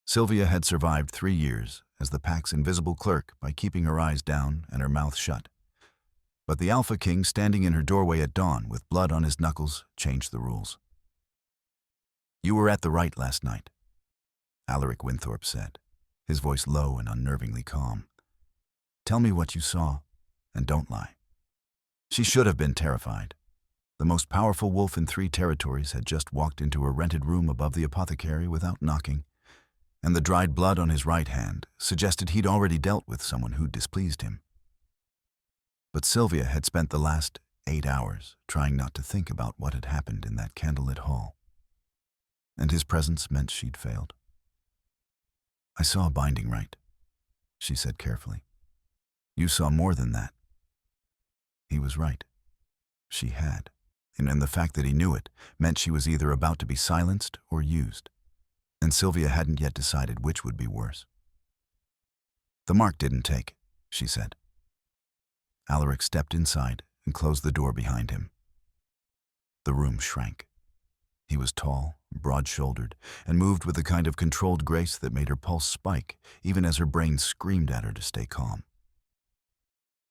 Sylvia had survived 3 years as the pack's invisible clerk by keeping her eyes down and her mouth shut. But the Alpha King standing in her doorway at dawn with blood on his knuckles changed the rules. "You were at the right last night," Alaric Winthorpe said, his voice low and unnervingly calm. "Tell me what you saw, and don't lie." She should have been terrified. The most powerful wolf in 3 territories had just walked into a rented room above the apothecary without knocking, and the dried blood on his right hand suggested he'd already dealt with someone who'd displeased him. But Sylvia had spent the last 8 hours trying not to think about what had happened in that candlelit hall, and his presence meant she'd failed. "I saw a binding rite," she said carefully. "You saw more than that." He was right. She had, and the fact that he knew it meant she was either about to be silenced or used, and Sylvia hadn't yet decided which would be worse. "The mark didn't take," she said. Alaric stepped inside and closed the door behind him. The room shrank. He was tall, broad-shouldered, and moved with the kind of controlled grace that made her pulse spike, even as her brain screamed at her to stay calm.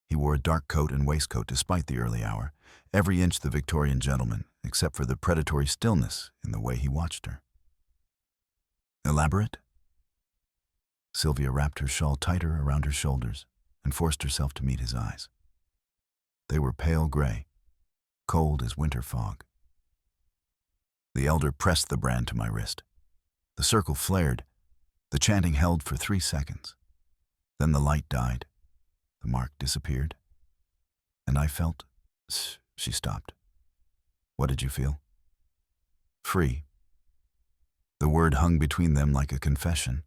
He wore a dark coat and waistcoat despite the early hour, every inch the Victorian gentleman, except for the predatory stillness in the way he watched her. "Elaborate?" Sylvia wrapped her shawl tighter around her shoulders and forced herself to meet his eyes. They were pale gray, cold as winter fog. The elder pressed the brand to my wrist. The circle flared. The chanting held for 3 seconds. Then the light died. The mark disappeared. And I felt... She stopped. "What did you feel?" "Free." The word hung between them like a confession.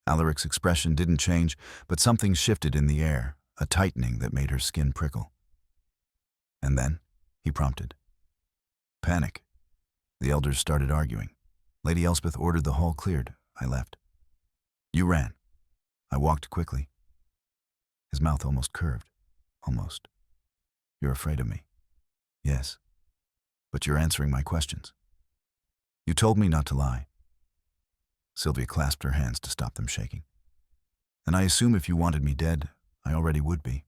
Alaric's expression didn't change, but something shifted in the air, a tightening that made her skin prickle. "And then?" he prompted. "Panic." The elders started arguing. Lady Elspeth ordered the hall cleared. I left. "You ran." I walked quickly. His mouth almost curved. "Almost. You're afraid of me." "Yes. But you're answering my questions." "You told me not to lie." Sylvia clasped her hands to stop them shaking. "And I assume if you wanted me dead, I already would be."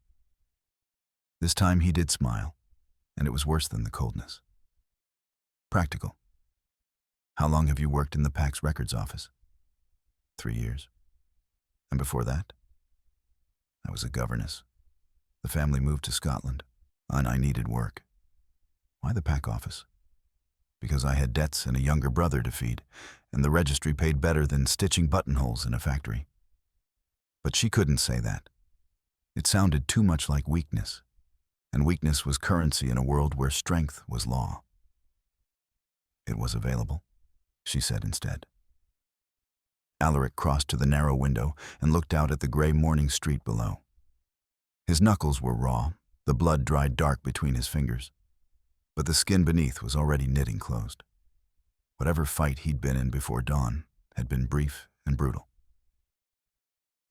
This time he did smile, and it was worse than the coldness. "Practical. How long have you worked in the PAC's records office?" 3 years. "And before that?" "I was a governess. The family moved to Scotland, and I needed work." "Why the PAC office?" "Because I had debts and a younger brother to feed, and the registry paid better than stitching buttonholes in a factory." But she couldn't say that. It sounded too much like weakness, and weakness was currency in a world where strength was law. "It was available," she said instead. Alaric crossed to the narrow window and looked out at the gray morning street below. His knuckles were raw, the blood dried dark between his fingers, but the skin beneath was already knitting closed. Whatever fight he'd been in before dawn had been brief and brutal.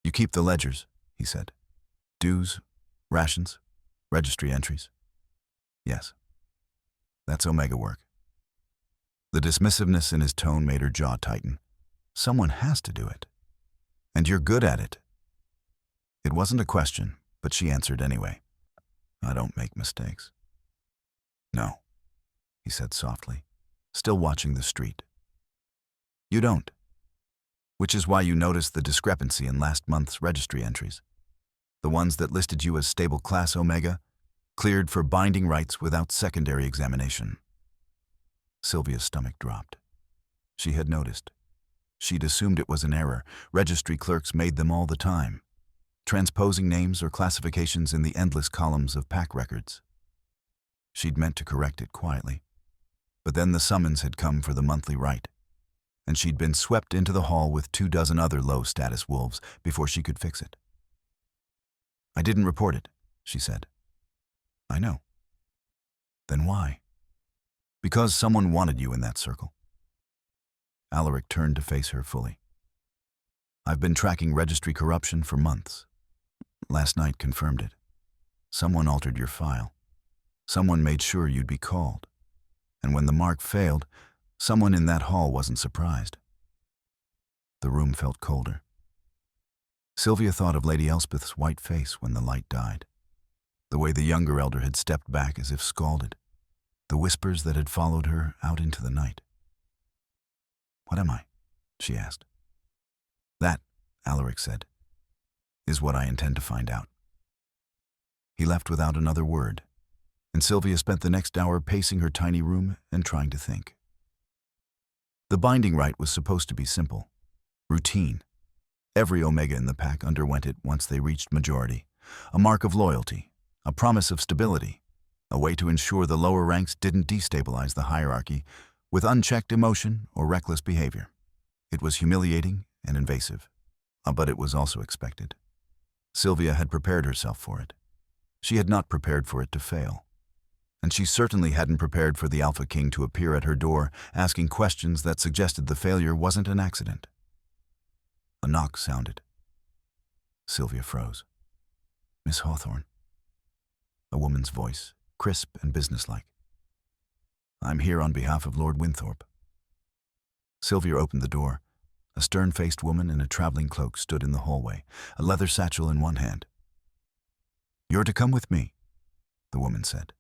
"You keep the ledgers," he said. "Dues, rations, registry entries." "Yes." "That's Omega work." The dismissiveness in his tone made her jaw tighten. "Someone has to do it. And you're good at it." It wasn't a question, but she answered anyway. "I don't make mistakes." "No," he said softly, still watching the street. "You don't. Which is why you noticed the discrepancy in last month's registry entries. The ones that listed you as stable class Omega, cleared for binding rights without secondary examination." Sylvia's stomach dropped. She had noticed. She'd assumed it was an error. Registry clerks made them all the time, transposing names or classifications in the endless columns of PAC records. She'd meant to correct it quietly. But then the summons had come for the monthly rite, and she'd been swept into the hall with 24 other low-status wolves before she could fix it. "I didn't report it," she said. "I know." "Then why?" "Because someone wanted you in that circle." Alaric turned to face her fully. "I've been tracking registry corruption for months. Last night confirmed it. Someone altered your file. Someone made sure you'd be called. And when the mark failed, someone in that hall wasn't surprised." The room felt colder. Sylvia thought of Lady Elspeth's white face when the light died, the way the younger elder had stepped back as if scalded, the whispers that had followed her out into the night. "What am I?" she asked. "That," Alaric said, "is what I intend to find out." He left without another word, and Sylvia spent the next hour pacing her tiny room and trying to think. The binding rite was supposed to be simple, routine. Every Omega in the pack underwent it once they reached majority, a mark of loyalty, a promise of stability, a way to ensure the lower ranks didn't destabilize the hierarchy with unchecked emotion or reckless behavior. It was humiliating and invasive, but it was also expected. Sylvia had prepared herself for it. She had not prepared for it to fail. And she certainly hadn't prepared for the Alpha King to appear at her door asking questions that suggested the failure wasn't an accident. A knock sounded. Sylvia froze. "Miss Hawthorne." A woman's voice, crisp and businesslike. "I'm here on behalf of Lord Winthorpe." Sylvia opened the door. A stern-faced woman in a traveling cloak stood in the hallway, a leather satchel in one hand. "You're to come with me," the woman said.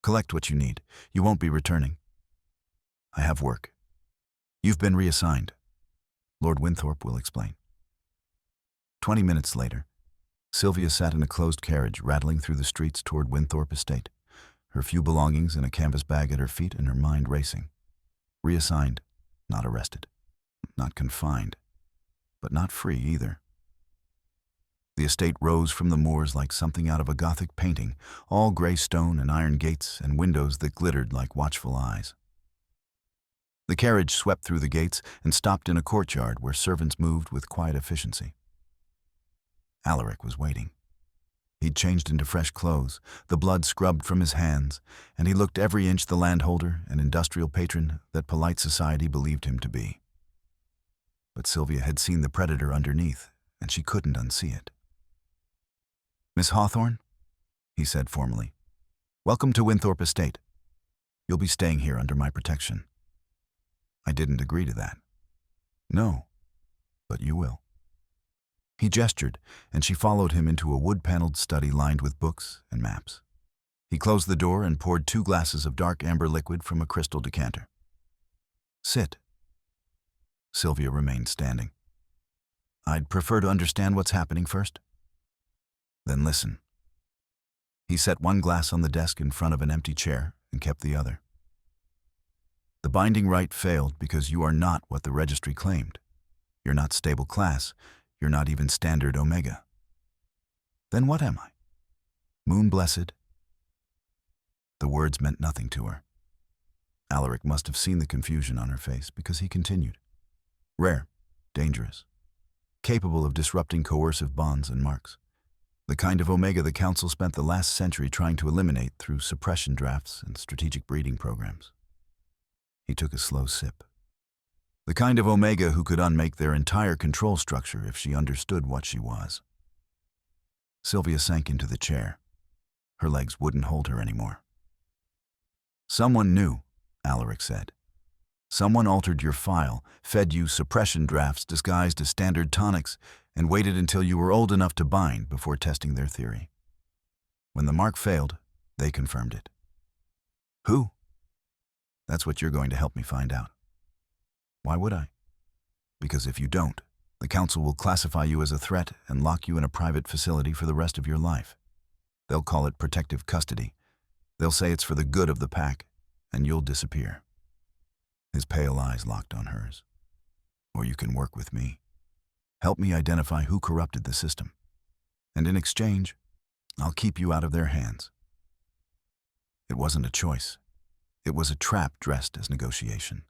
"Collect what you need. You won't be returning." "I have work." "You've been reassigned. Lord Winthorpe will explain." 20 minutes later, Sylvia sat in a closed carriage rattling through the streets toward Winthorpe Estate, her few belongings in a canvas bag at her feet and her mind racing. Reassigned, not arrested. Not confined, but not free either. The estate rose from the moors like something out of a Gothic painting, all gray stone and iron gates and windows that glittered like watchful eyes. The carriage swept through the gates and stopped in a courtyard where servants moved with quiet efficiency. Alaric was waiting. He'd changed into fresh clothes, the blood scrubbed from his hands, and he looked every inch the landholder and industrial patron that polite society believed him to be. But Sylvia had seen the predator underneath, and she couldn't unsee it. "Miss Hawthorne," he said formally, "welcome to Winthorpe Estate. You'll be staying here under my protection." "I didn't agree to that." "No, but you will." He gestured, and she followed him into a wood-paneled study lined with books and maps. He closed the door and poured 2 glasses of dark amber liquid from a crystal decanter. "Sit." Sylvia remained standing. "I'd prefer to understand what's happening first." "Then listen." He set one glass on the desk in front of an empty chair and kept the other. "The binding rite failed because you are not what the registry claimed. You're not stable class. You're not even standard Omega." "Then what am I?" "Moon Blessed." The words meant nothing to her. Alaric must have seen the confusion on her face because he continued. "Rare, dangerous, capable of disrupting coercive bonds and marks. The kind of Omega the Council spent the last century trying to eliminate through suppression drafts and strategic breeding programs." He took a slow sip. "The kind of Omega who could unmake their entire control structure if she understood what she was." Sylvia sank into the chair. Her legs wouldn't hold her anymore. "Someone knew," Alaric said. "Someone altered your file, fed you suppression drafts disguised as standard tonics, and waited until you were old enough to bind before testing their theory. When the mark failed, they confirmed it." "Who?" "That's what you're going to help me find out." "Why would I?" "Because if you don't, the Council will classify you as a threat and lock you in a private facility for the rest of your life. They'll call it protective custody. They'll say it's for the good of the pack, and you'll disappear." His pale eyes locked on hers. "Or you can work with me. Help me identify who corrupted the system. And in exchange, I'll keep you out of their hands." It wasn't a choice. It was a trap dressed as negotiation.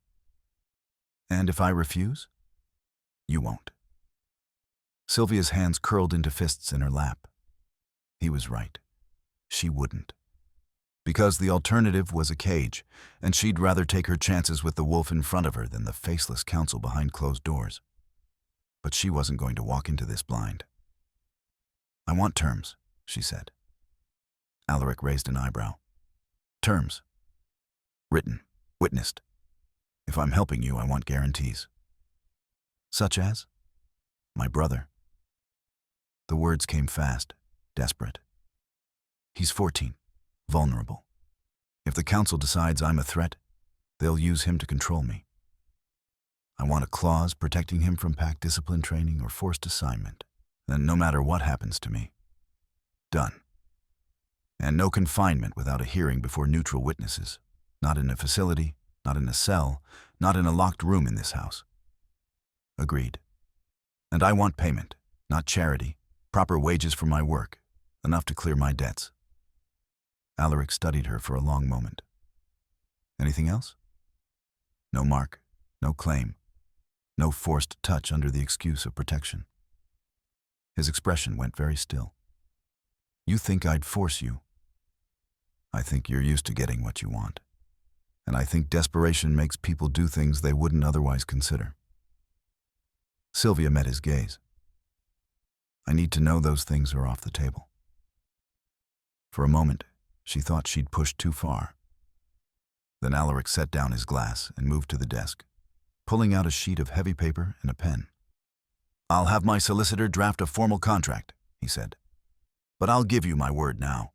"And if I refuse?" "You won't." Sylvia's hands curled into fists in her lap. He was right. She wouldn't. Because the alternative was a cage, and she'd rather take her chances with the wolf in front of her than the faceless Council behind closed doors. But she wasn't going to walk into this blind. "I want terms," she said. Alaric raised an eyebrow. "Terms. Written. Witnessed. If I'm helping you, I want guarantees." Such as? My brother. The words came fast, desperate. He's 14, vulnerable. If the council decides I'm a threat, they'll use him to control me. I want a clause protecting him from pack discipline training or forced assignment. Then no matter what happens to me, done. And no confinement without a hearing before neutral witnesses. Not in a facility, not in a cell, not in a locked room in this house. Agreed. And I want payment, not charity, proper wages for my work, enough to clear my debts. Alaric studied her for a long moment. Anything else? No mark, no claim, no forced touch under the excuse of protection. His expression went very still. You think I'd force you? I think you're used to getting what you want. And I think desperation makes people do things they wouldn't otherwise consider. Sylvia met his gaze. I need to know those things are off the table. For a moment, she thought she'd pushed too far. Then Alaric set down his glass and moved to the desk, pulling out a sheet of heavy paper and a pen. I'll have my solicitor draft a formal contract, he said. But I'll give you my word now.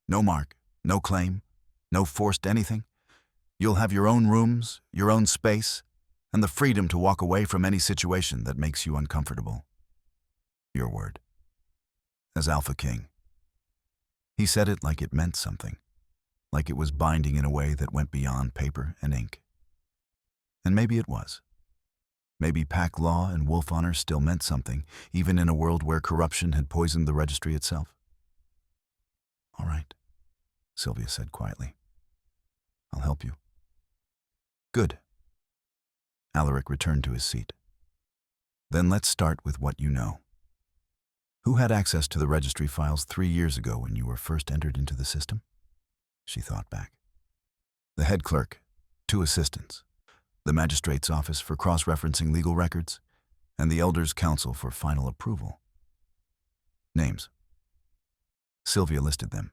No mark, no claim, no forced anything. You'll have your own rooms, your own space, and the freedom to walk away from any situation that makes you uncomfortable. Your word. As Alpha King. He said it like it meant something, like it was binding in a way that went beyond paper and ink. And maybe it was. Maybe pack law and wolf honor still meant something, even in a world where corruption had poisoned the registry itself. All right, Sylvia said quietly. I'll help you. Good. Alaric returned to his seat. Then let's start with what you know. Who had access to the registry files 3 years ago when you were first entered into the system? She thought back. The head clerk, 2 assistants, the magistrate's office for cross-referencing legal records, and the elders' council for final approval. Names. Sylvia listed them.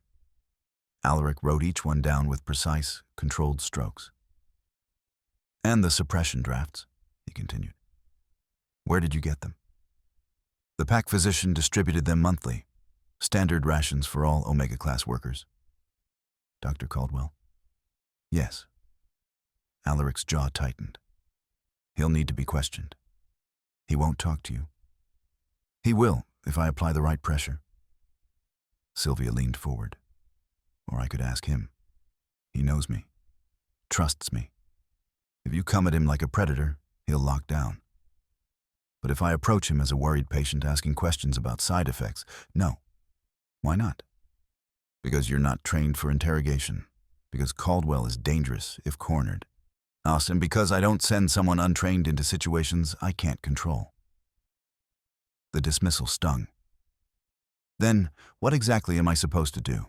Alaric wrote each one down with precise, controlled strokes. And the suppression drafts, he continued. Where did you get them? The pack physician distributed them monthly, standard rations for all Omega-class workers. Dr. Caldwell? Yes. Alaric's jaw tightened. He'll need to be questioned. He won't talk to you. He will, if I apply the right pressure. Sylvia leaned forward. Or I could ask him. He knows me. Trusts me. If you come at him like a predator, he'll lock down. But if I approach him as a worried patient asking questions about side effects, no. Why not? Because you're not trained for interrogation. Because Caldwell is dangerous if cornered. And because I don't send someone untrained into situations I can't control. The dismissal stung. Then, what exactly am I supposed to do?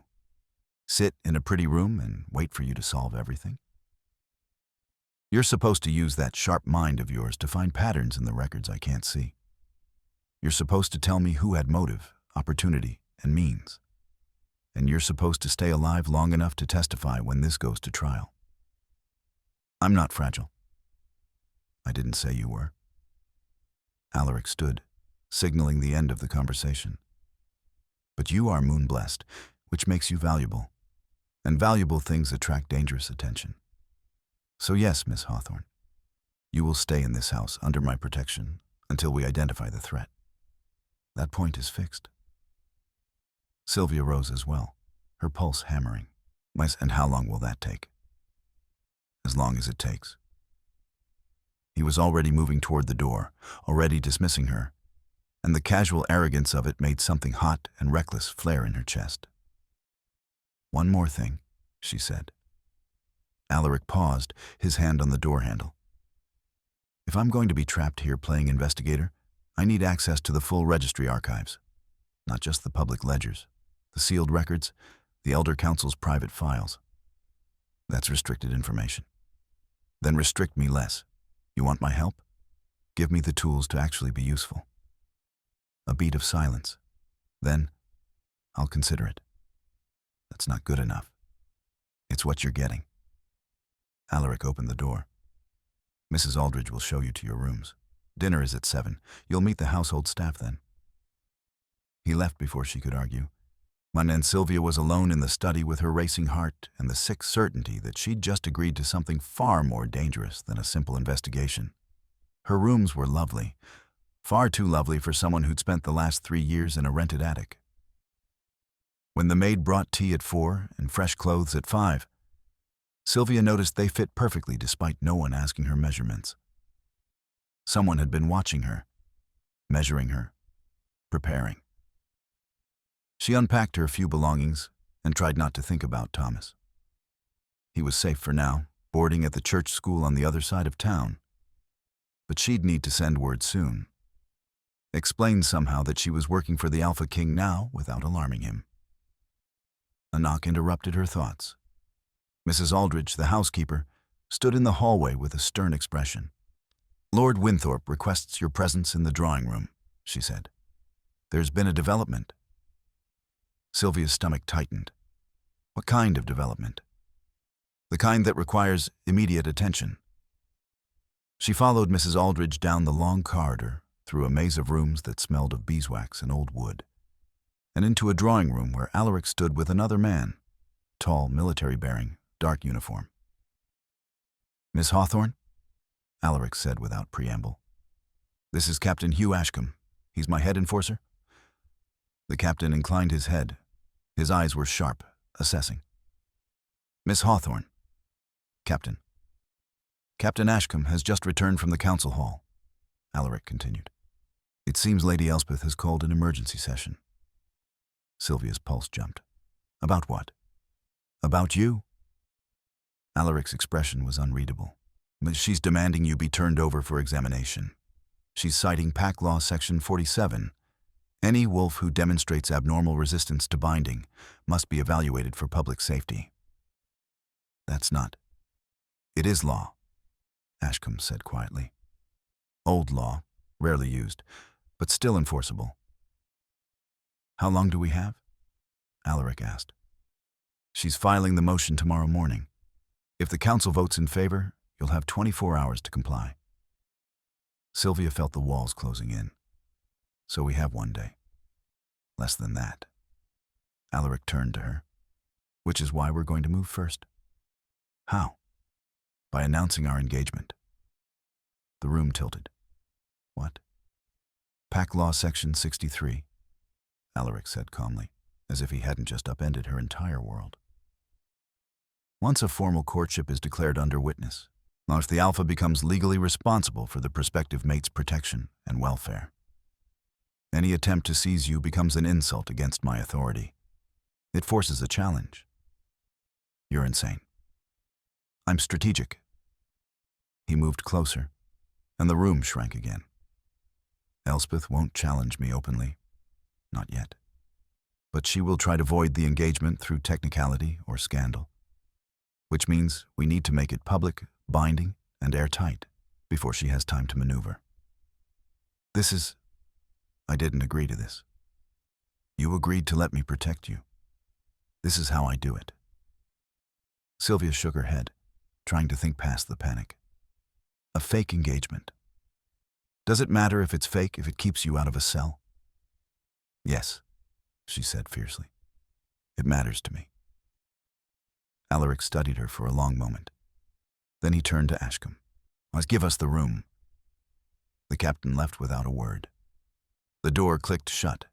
Sit in a pretty room and wait for you to solve everything? You're supposed to use that sharp mind of yours to find patterns in the records I can't see. You're supposed to tell me who had motive, opportunity, and means. And you're supposed to stay alive long enough to testify when this goes to trial. I'm not fragile. I didn't say you were. Alaric stood, signaling the end of the conversation. But you are moon-blessed, which makes you valuable. And valuable things attract dangerous attention. So yes, Miss Hawthorne, you will stay in this house under my protection until we identify the threat. That point is fixed. Sylvia rose as well, her pulse hammering. And how long will that take? As long as it takes. He was already moving toward the door, already dismissing her, and the casual arrogance of it made something hot and reckless flare in her chest. One more thing, she said. Alaric paused, his hand on the door handle. If I'm going to be trapped here playing investigator, I need access to the full registry archives, not just the public ledgers, the sealed records, the Elder Council's private files. That's restricted information. Then restrict me less. You want my help? Give me the tools to actually be useful. A beat of silence. Then, I'll consider it. That's not good enough. It's what you're getting. Alaric opened the door. Mrs. Aldridge will show you to your rooms. Dinner is at 7. You'll meet the household staff then. He left before she could argue. And Sylvia was alone in the study with her racing heart and the sick certainty that she'd just agreed to something far more dangerous than a simple investigation. Her rooms were lovely, far too lovely for someone who'd spent the last 3 years in a rented attic. When the maid brought tea at 4 and fresh clothes at 5, Sylvia noticed they fit perfectly despite no one asking her measurements. Someone had been watching her, measuring her, preparing. She unpacked her few belongings and tried not to think about Thomas. He was safe for now, boarding at the church school on the other side of town. But she'd need to send word soon. Explain somehow that she was working for the Alpha King now without alarming him. A knock interrupted her thoughts. Mrs. Aldridge, the housekeeper, stood in the hallway with a stern expression. "Lord Winthorpe requests your presence in the drawing room," she said. "There's been a development." Sylvia's stomach tightened. What kind of development? The kind that requires immediate attention. She followed Mrs. Aldridge down the long corridor, through a maze of rooms that smelled of beeswax and old wood, and into a drawing room where Alaric stood with another man, tall, military-bearing, dark uniform. "Miss Hawthorne?" Alaric said without preamble. "This is Captain Hugh Ashcombe. He's my head enforcer." The captain inclined his head. His eyes were sharp, assessing. "Miss Hawthorne." "Captain." "Captain Ashcombe has just returned from the council hall," Alaric continued. "It seems Lady Elspeth has called an emergency session." Sylvia's pulse jumped. "About what?" "About you." Alaric's expression was unreadable. "But she's demanding you be turned over for examination. She's citing Pack Law Section 47. Any wolf who demonstrates abnormal resistance to binding must be evaluated for public safety." "That's not." "It is law," Ashcombe said quietly. "Old law, rarely used, but still enforceable." "How long do we have?" Alaric asked. "She's filing the motion tomorrow morning. If the council votes in favor, you'll have 24 hours to comply." Sylvia felt the walls closing in. "So we have 1 day. Less than that." Alaric turned to her. "Which is why we're going to move first." "How?" "By announcing our engagement." The room tilted. "What?" "Pack Law Section 63, Alaric said calmly, as if he hadn't just upended her entire world. "Once a formal courtship is declared under witness, if the Alpha becomes legally responsible for the prospective mate's protection and welfare. Any attempt to seize you becomes an insult against my authority. It forces a challenge. You're insane." "I'm strategic." He moved closer, and the room shrank again. "Elspeth won't challenge me openly. Not yet. But she will try to void the engagement through technicality or scandal. Which means we need to make it public, binding, and airtight before she has time to maneuver. I didn't agree to this. You agreed to let me protect you. This is how I do it." Sylvia shook her head, trying to think past the panic. "A fake engagement. Does it matter if it's fake if it keeps you out of a cell?" "Yes," she said fiercely. "It matters to me." Alaric studied her for a long moment. Then he turned to Ashcombe. "Give us the room." The captain left without a word. The door clicked shut.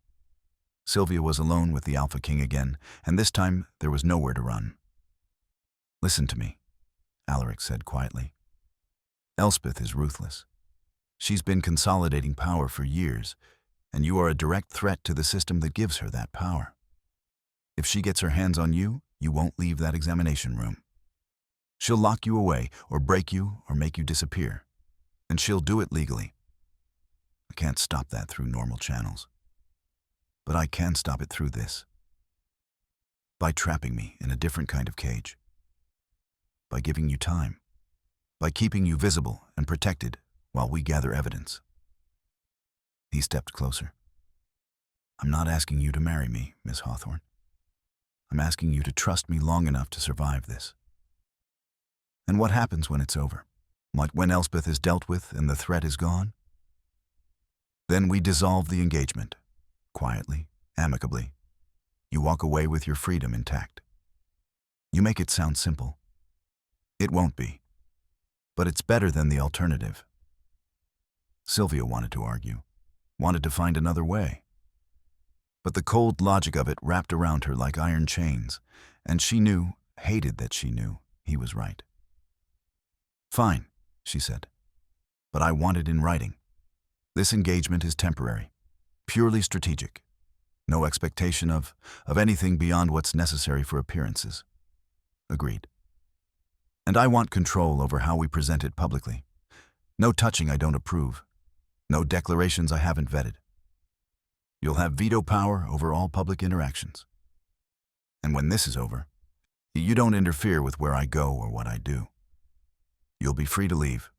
Sylvia was alone with the Alpha King again, and this time there was nowhere to run. "Listen to me," Alaric said quietly. "Elspeth is ruthless. She's been consolidating power for years, and you are a direct threat to the system that gives her that power. If she gets her hands on you, you won't leave that examination room. She'll lock you away, or break you, or make you disappear. And she'll do it legally. I can't stop that through normal channels. But I can stop it through this. By trapping me in a different kind of cage. By giving you time. By keeping you visible and protected while we gather evidence." He stepped closer. "I'm not asking you to marry me, Miss Hawthorne. I'm asking you to trust me long enough to survive this. And what happens when it's over? When Elspeth is dealt with and the threat is gone? Then we dissolve the engagement. Quietly, amicably. You walk away with your freedom intact. You make it sound simple. It won't be. But it's better than the alternative. Sylvia wanted to argue, wanted to find another way. But the cold logic of it wrapped around her like iron chains, and she knew, hated that she knew, he was right. Fine, she said, but I want it in writing. This engagement is temporary, purely strategic. No expectation of anything beyond what's necessary for appearances. Agreed. And I want control over how we present it publicly. No touching I don't approve. No declarations I haven't vetted. You'll have veto power over all public interactions. And when this is over, you don't interfere with where I go or what I do. You'll be free to leave.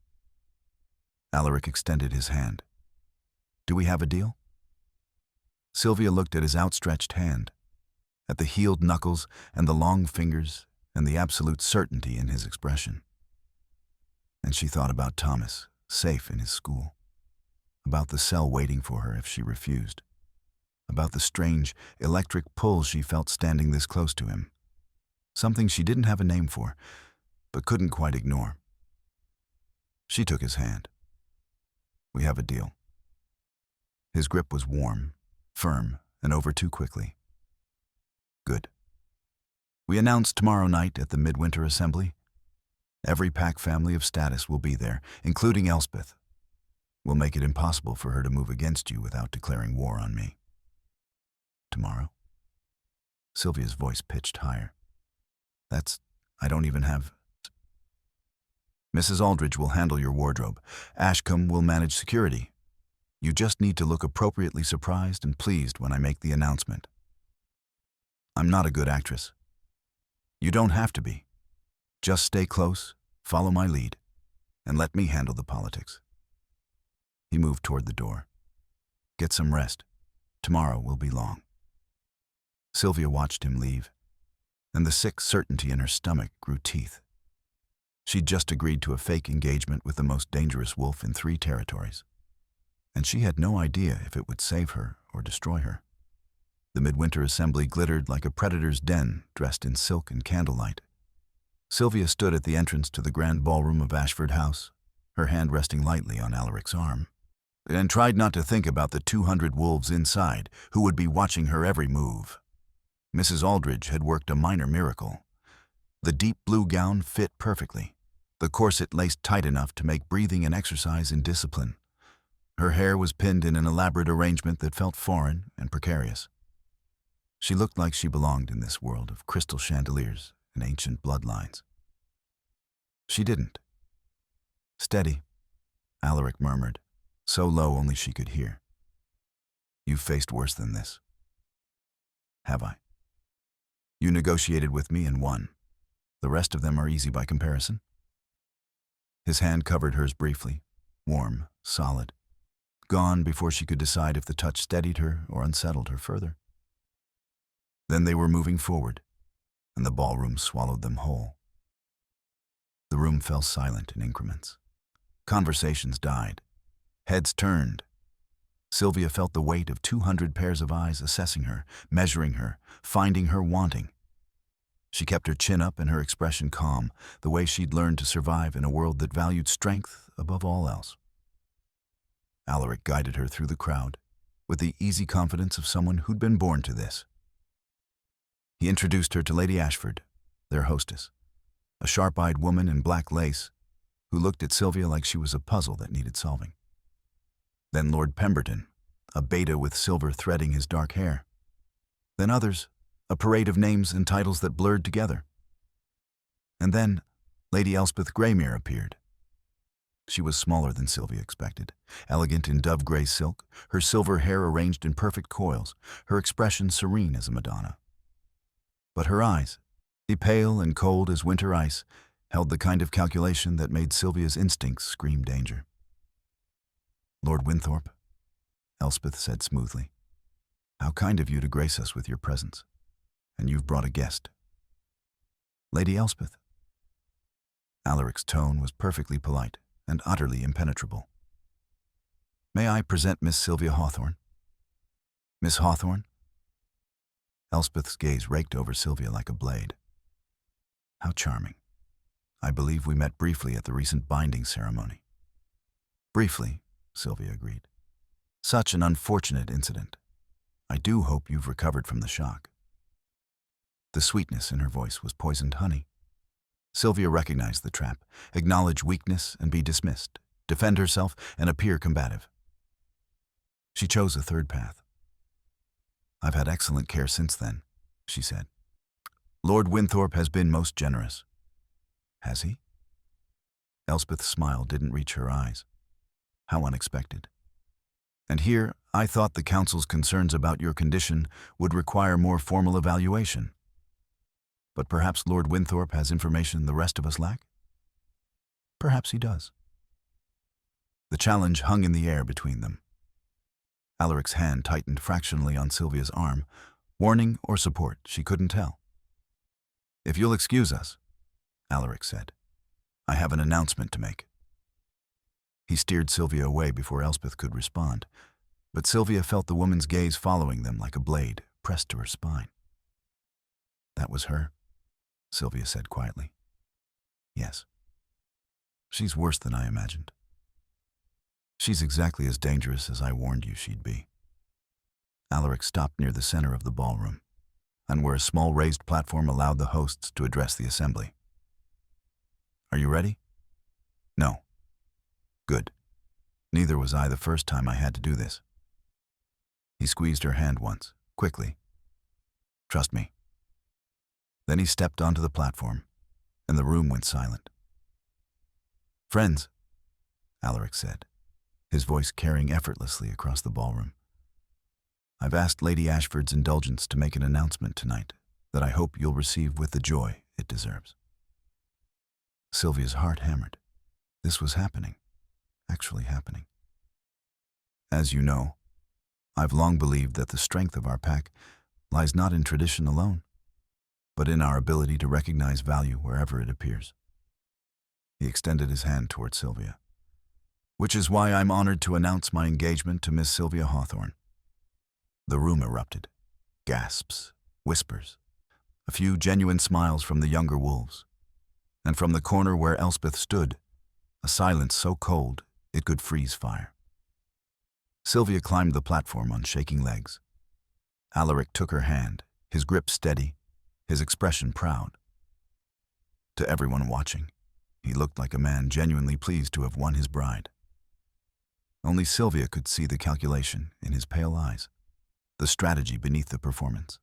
Alaric extended his hand. Do we have a deal? Sylvia looked at his outstretched hand, at the healed knuckles and the long fingers and the absolute certainty in his expression. And she thought about Thomas, safe in his school, about the cell waiting for her if she refused, about the strange, electric pull she felt standing this close to him, something she didn't have a name for, but couldn't quite ignore. She took his hand. We have a deal. His grip was warm, firm, and over too quickly. Good. We announce tomorrow night at the Midwinter Assembly. Every Pack family of status will be there, including Elspeth. We'll make it impossible for her to move against you without declaring war on me. Tomorrow? Sylvia's voice pitched higher. I don't even have... Mrs. Aldridge will handle your wardrobe. Ashcombe will manage security. You just need to look appropriately surprised and pleased when I make the announcement. I'm not a good actress. You don't have to be. Just stay close, follow my lead, and let me handle the politics. He moved toward the door. Get some rest. Tomorrow will be long. Sylvia watched him leave, and the sick certainty in her stomach grew teeth. She'd just agreed to a fake engagement with the most dangerous wolf in 3 territories, and she had no idea if it would save her or destroy her. The Midwinter Assembly glittered like a predator's den, dressed in silk and candlelight. Sylvia stood at the entrance to the grand ballroom of Ashford House, her hand resting lightly on Alaric's arm, and tried not to think about the 200 wolves inside who would be watching her every move. Mrs. Aldridge had worked a minor miracle. The deep blue gown fit perfectly, the corset laced tight enough to make breathing an exercise in discipline. Her hair was pinned in an elaborate arrangement that felt foreign and precarious. She looked like she belonged in this world of crystal chandeliers and ancient bloodlines. She didn't. Steady, Alaric murmured, so low only she could hear. You've faced worse than this. Have I? You negotiated with me and won. The rest of them are easy by comparison. His hand covered hers briefly, warm, solid, gone before she could decide if the touch steadied her or unsettled her further. Then they were moving forward, and the ballroom swallowed them whole. The room fell silent in increments. Conversations died. Heads turned. Sylvia felt the weight of 200 pairs of eyes assessing her, measuring her, finding her wanting. She kept her chin up and her expression calm, the way she'd learned to survive in a world that valued strength above all else. Alaric guided her through the crowd, with the easy confidence of someone who'd been born to this. He introduced her to Lady Ashford, their hostess, a sharp-eyed woman in black lace, who looked at Sylvia like she was a puzzle that needed solving. Then Lord Pemberton, a beta with silver threading his dark hair. Then others, a parade of names and titles that blurred together. And then Lady Elspeth Greymere appeared. She was smaller than Sylvia expected, elegant in dove-gray silk, her silver hair arranged in perfect coils, her expression serene as a Madonna. But her eyes, pale and cold as winter ice, held the kind of calculation that made Sylvia's instincts scream danger. Lord Winthrop, Elspeth said smoothly, how kind of you to grace us with your presence. And you've brought a guest. Lady Elspeth. Alaric's tone was perfectly polite and utterly impenetrable. May I present Miss Sylvia Hawthorne? Miss Hawthorne? Elspeth's gaze raked over Sylvia like a blade. How charming. I believe we met briefly at the recent binding ceremony. Briefly, Sylvia agreed. Such an unfortunate incident. I do hope you've recovered from the shock. The sweetness in her voice was poisoned honey. Sylvia recognized the trap, acknowledge weakness and be dismissed, defend herself and appear combative. She chose a third path. I've had excellent care since then, she said. Lord Winthorpe has been most generous. Has he? Elspeth's smile didn't reach her eyes. How unexpected. And here, I thought the council's concerns about your condition would require more formal evaluation. But perhaps Lord Winthorpe has information the rest of us lack? Perhaps he does. The challenge hung in the air between them. Alaric's hand tightened fractionally on Sylvia's arm. Warning or support, she couldn't tell. If you'll excuse us, Alaric said, I have an announcement to make. He steered Sylvia away before Elspeth could respond, but Sylvia felt the woman's gaze following them like a blade pressed to her spine. That was her, Sylvia said quietly. Yes. She's worse than I imagined. She's exactly as dangerous as I warned you she'd be. Alaric stopped near the center of the ballroom, and where a small raised platform allowed the hosts to address the assembly. Are you ready? No. Good. Neither was I the first time I had to do this. He squeezed her hand once, quickly. Trust me. Then he stepped onto the platform, and the room went silent. Friends, Alaric said, his voice carrying effortlessly across the ballroom. I've asked Lady Ashford's indulgence to make an announcement tonight that I hope you'll receive with the joy it deserves. Sylvia's heart hammered. This was happening, actually happening. As you know, I've long believed that the strength of our pack lies not in tradition alone, but in our ability to recognize value wherever it appears. He extended his hand toward Sylvia. Which is why I'm honored to announce my engagement to Miss Sylvia Hawthorne. The room erupted. Gasps, whispers, a few genuine smiles from the younger wolves. And from the corner where Elspeth stood, a silence so cold it could freeze fire. Sylvia climbed the platform on shaking legs. Alaric took her hand, his grip steady, his expression proud. To everyone watching, he looked like a man genuinely pleased to have won his bride. Only Sylvia could see the calculation in his pale eyes, the strategy beneath the performance.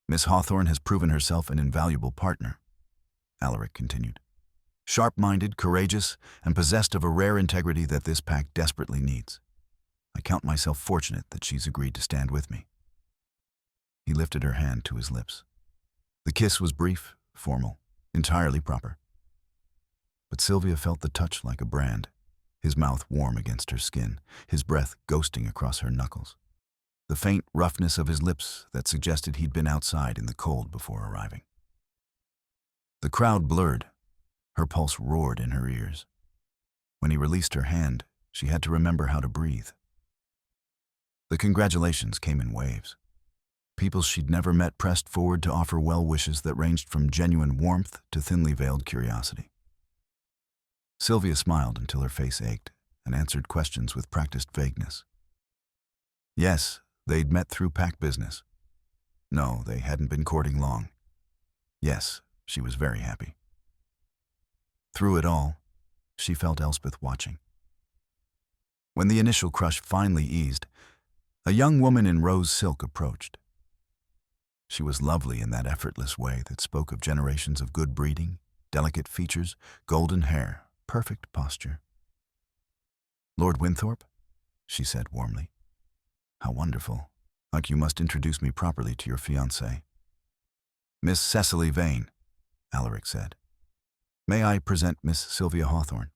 Miss Hawthorne has proven herself an invaluable partner, Alaric continued. Sharp-minded, courageous, and possessed of a rare integrity that this pack desperately needs. I count myself fortunate that she's agreed to stand with me. He lifted her hand to his lips. The kiss was brief, formal, entirely proper. But Sylvia felt the touch like a brand, his mouth warm against her skin, his breath ghosting across her knuckles. The faint roughness of his lips that suggested he'd been outside in the cold before arriving. The crowd blurred. Her pulse roared in her ears. When he released her hand, she had to remember how to breathe. The congratulations came in waves. People she'd never met pressed forward to offer well wishes that ranged from genuine warmth to thinly veiled curiosity. Sylvia smiled until her face ached and answered questions with practiced vagueness. Yes, they'd met through pack business. No, they hadn't been courting long. Yes, she was very happy. Through it all, she felt Elspeth watching. When the initial crush finally eased, a young woman in rose silk approached. She was lovely in that effortless way that spoke of generations of good breeding, delicate features, golden hair, perfect posture. Lord Winthorpe? She said warmly. How wonderful. Like you must introduce me properly to your fiancée. Miss Cecily Vane, Alaric said. May I present Miss Sylvia Hawthorne?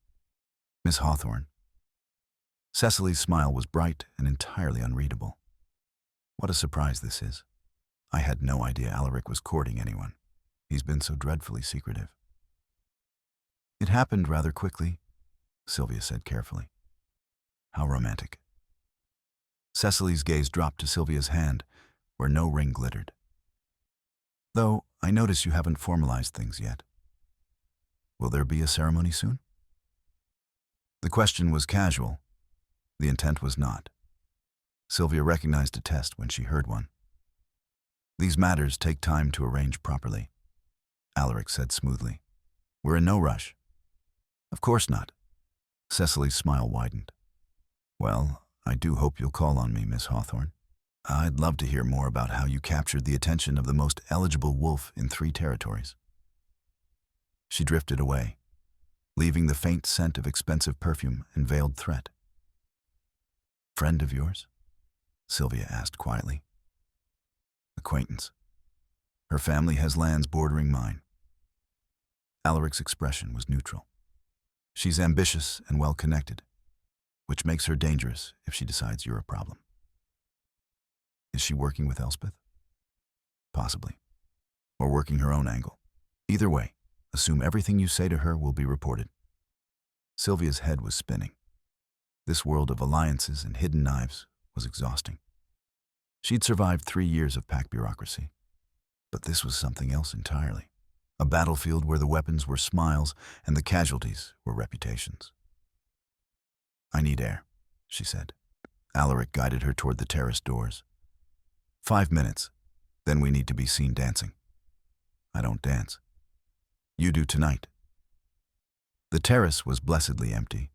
Miss Hawthorne. Cecily's smile was bright and entirely unreadable. What a surprise this is. I had no idea Alaric was courting anyone. He's been so dreadfully secretive. It happened rather quickly, Sylvia said carefully. How romantic. Cecily's gaze dropped to Sylvia's hand, where no ring glittered. Though, I notice you haven't formalized things yet. Will there be a ceremony soon? The question was casual. The intent was not. Sylvia recognized a test when she heard one. These matters take time to arrange properly, Alaric said smoothly. We're in no rush. Of course not. Cecily's smile widened. Well, I do hope you'll call on me, Miss Hawthorne. I'd love to hear more about how you captured the attention of the most eligible wolf in 3 territories. She drifted away, leaving the faint scent of expensive perfume and veiled threat. Friend of yours? Sylvia asked quietly. Acquaintance. Her family has lands bordering mine. Alaric's expression was neutral. She's ambitious and well-connected, which makes her dangerous if she decides you're a problem. Is she working with Elspeth? Possibly. Or working her own angle. Either way, assume everything you say to her will be reported. Sylvia's head was spinning. This world of alliances and hidden knives was exhausting. She'd survived 3 years of pack bureaucracy. But this was something else entirely. A battlefield where the weapons were smiles and the casualties were reputations. I need air, she said. Alaric guided her toward the terrace doors. 5 minutes, then we need to be seen dancing. I don't dance. You do tonight. The terrace was blessedly empty.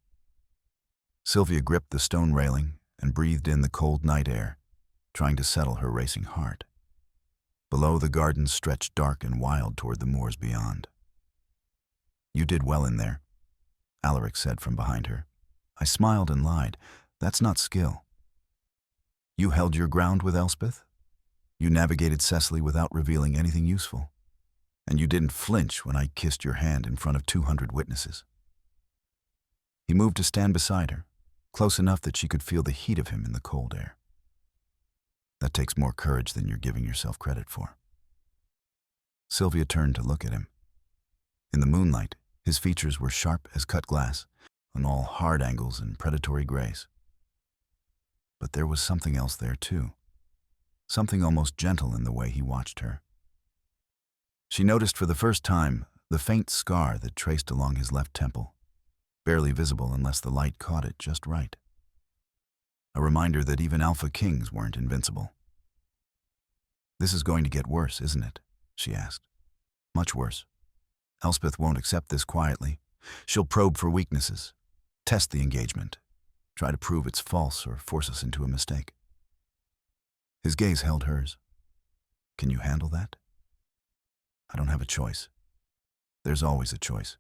Sylvia gripped the stone railing and breathed in the cold night air, trying to settle her racing heart. Below, the gardens stretched dark and wild toward the moors beyond. You did well in there, Alaric said from behind her. I smiled and lied. That's not skill. You held your ground with Elspeth? You navigated Cecily without revealing anything useful. And you didn't flinch when I kissed your hand in front of 200 witnesses. He moved to stand beside her, close enough that she could feel the heat of him in the cold air. That takes more courage than you're giving yourself credit for. Sylvia turned to look at him. In the moonlight, his features were sharp as cut glass, on all hard angles and predatory grace. But there was something else there too. Something almost gentle in the way he watched her. She noticed for the first time the faint scar that traced along his left temple, barely visible unless the light caught it just right. A reminder that even alpha kings weren't invincible. This is going to get worse, isn't it? She asked. Much worse. Elspeth won't accept this quietly. She'll probe for weaknesses, test the engagement, try to prove it's false or force us into a mistake. His gaze held hers. Can you handle that? I don't have a choice. There's always a choice.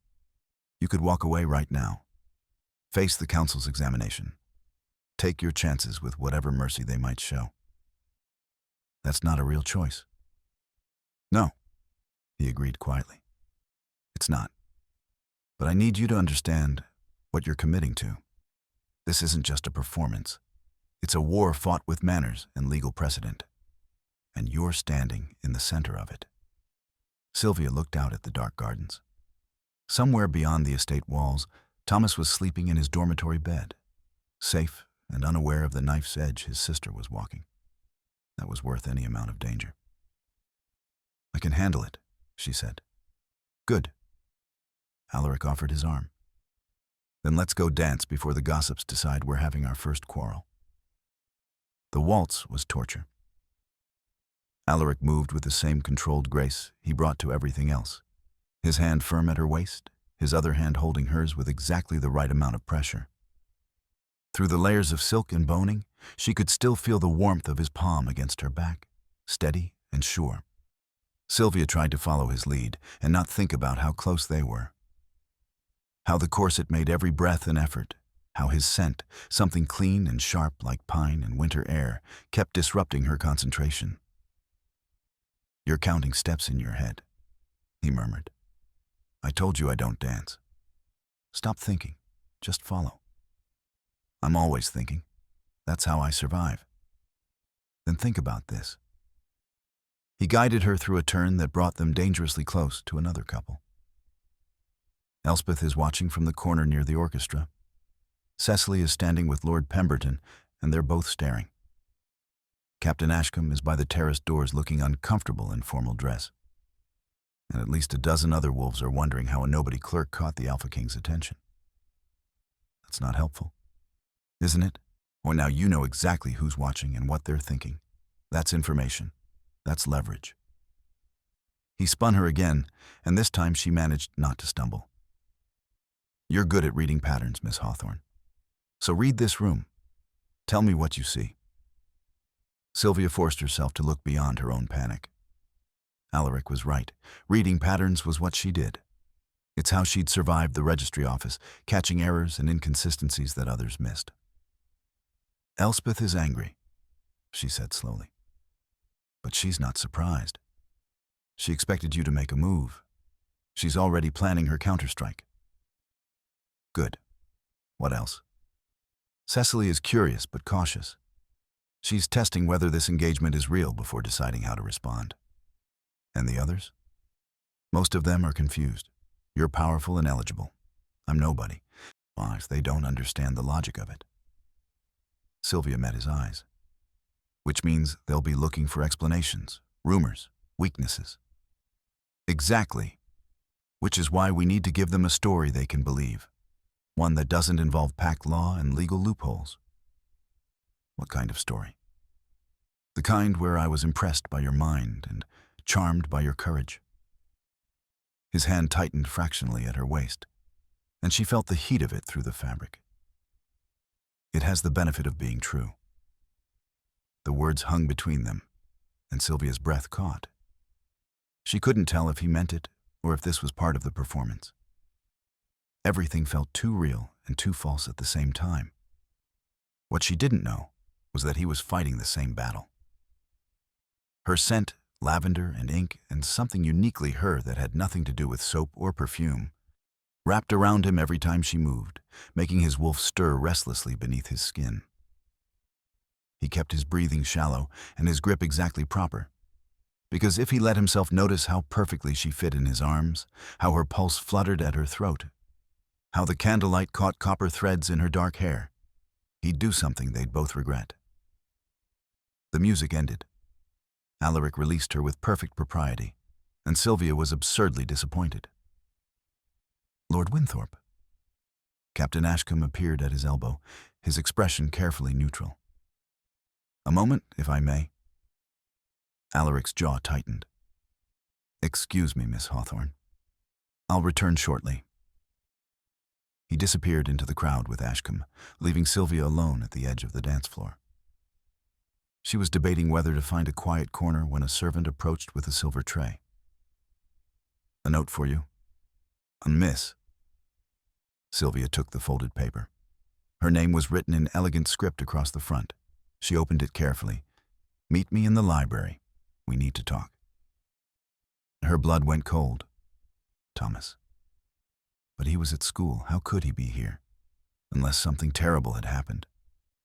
You could walk away right now. Face the council's examination. Take your chances with whatever mercy they might show. That's not a real choice. No, he agreed quietly. It's not. But I need you to understand what you're committing to. This isn't just a performance. It's a war fought with manners and legal precedent. And you're standing in the center of it. Sylvia looked out at the dark gardens. Somewhere beyond the estate walls, Thomas was sleeping in his dormitory bed, safe and unaware of the knife's edge his sister was walking. That was worth any amount of danger. I can handle it, she said. Good. Alaric offered his arm. Then let's go dance before the gossips decide we're having our first quarrel. The waltz was torture. Alaric moved with the same controlled grace he brought to everything else, his hand firm at her waist, his other hand holding hers with exactly the right amount of pressure. Through the layers of silk and boning, she could still feel the warmth of his palm against her back, steady and sure. Sylvia tried to follow his lead and not think about how close they were. How the corset made every breath an effort, how his scent, something clean and sharp like pine and winter air, kept disrupting her concentration. You're counting steps in your head, he murmured. I told you I don't dance. Stop thinking, just follow. I'm always thinking. That's how I survive. Then think about this. He guided her through a turn that brought them dangerously close to another couple. Elspeth is watching from the corner near the orchestra. Cecily is standing with Lord Pemberton, and they're both staring. Captain Ashcombe is by the terrace doors looking uncomfortable in formal dress. And at least a dozen other wolves are wondering how a nobody clerk caught the Alpha King's attention. That's not helpful, isn't it? Or now you know exactly who's watching and what they're thinking. That's information. That's leverage. He spun her again, and this time she managed not to stumble. You're good at reading patterns, Miss Hawthorne. So read this room. Tell me what you see. Sylvia forced herself to look beyond her own panic. Alaric was right. Reading patterns was what she did. It's how she'd survived the registry office, catching errors and inconsistencies that others missed. Elspeth is angry, she said slowly. But she's not surprised. She expected you to make a move. She's already planning her counterstrike. Good. What else? Cecily is curious but cautious. She's testing whether this engagement is real before deciding how to respond. And the others? Most of them are confused. You're powerful and eligible. I'm nobody. They don't understand the logic of it. Sylvia met his eyes. Which means they'll be looking for explanations, rumors, weaknesses. Exactly. Which is why we need to give them a story they can believe. One that doesn't involve pact law and legal loopholes. What kind of story? The kind where I was impressed by your mind and charmed by your courage. His hand tightened fractionally at her waist, and she felt the heat of it through the fabric. It has the benefit of being true. The words hung between them, and Sylvia's breath caught. She couldn't tell if he meant it or if this was part of the performance. Everything felt too real and too false at the same time. What she didn't know was that he was fighting the same battle. Her scent, lavender and ink, and something uniquely her that had nothing to do with soap or perfume, wrapped around him every time she moved, making his wolf stir restlessly beneath his skin. He kept his breathing shallow and his grip exactly proper, because if he let himself notice how perfectly she fit in his arms, how her pulse fluttered at her throat, how the candlelight caught copper threads in her dark hair, he'd do something they'd both regret. The music ended. Alaric released her with perfect propriety, and Sylvia was absurdly disappointed. Lord Winthorpe. Captain Ashcombe appeared at his elbow, his expression carefully neutral. A moment, if I may. Alaric's jaw tightened. Excuse me, Miss Hawthorne. I'll return shortly. He disappeared into the crowd with Ashcombe, leaving Sylvia alone at the edge of the dance floor. She was debating whether to find a quiet corner when a servant approached with a silver tray. A note for you. A miss. Sylvia took the folded paper. Her name was written in elegant script across the front. She opened it carefully. Meet me in the library. We need to talk. Her blood went cold. Thomas. But he was at school. How could he be here? Unless something terrible had happened.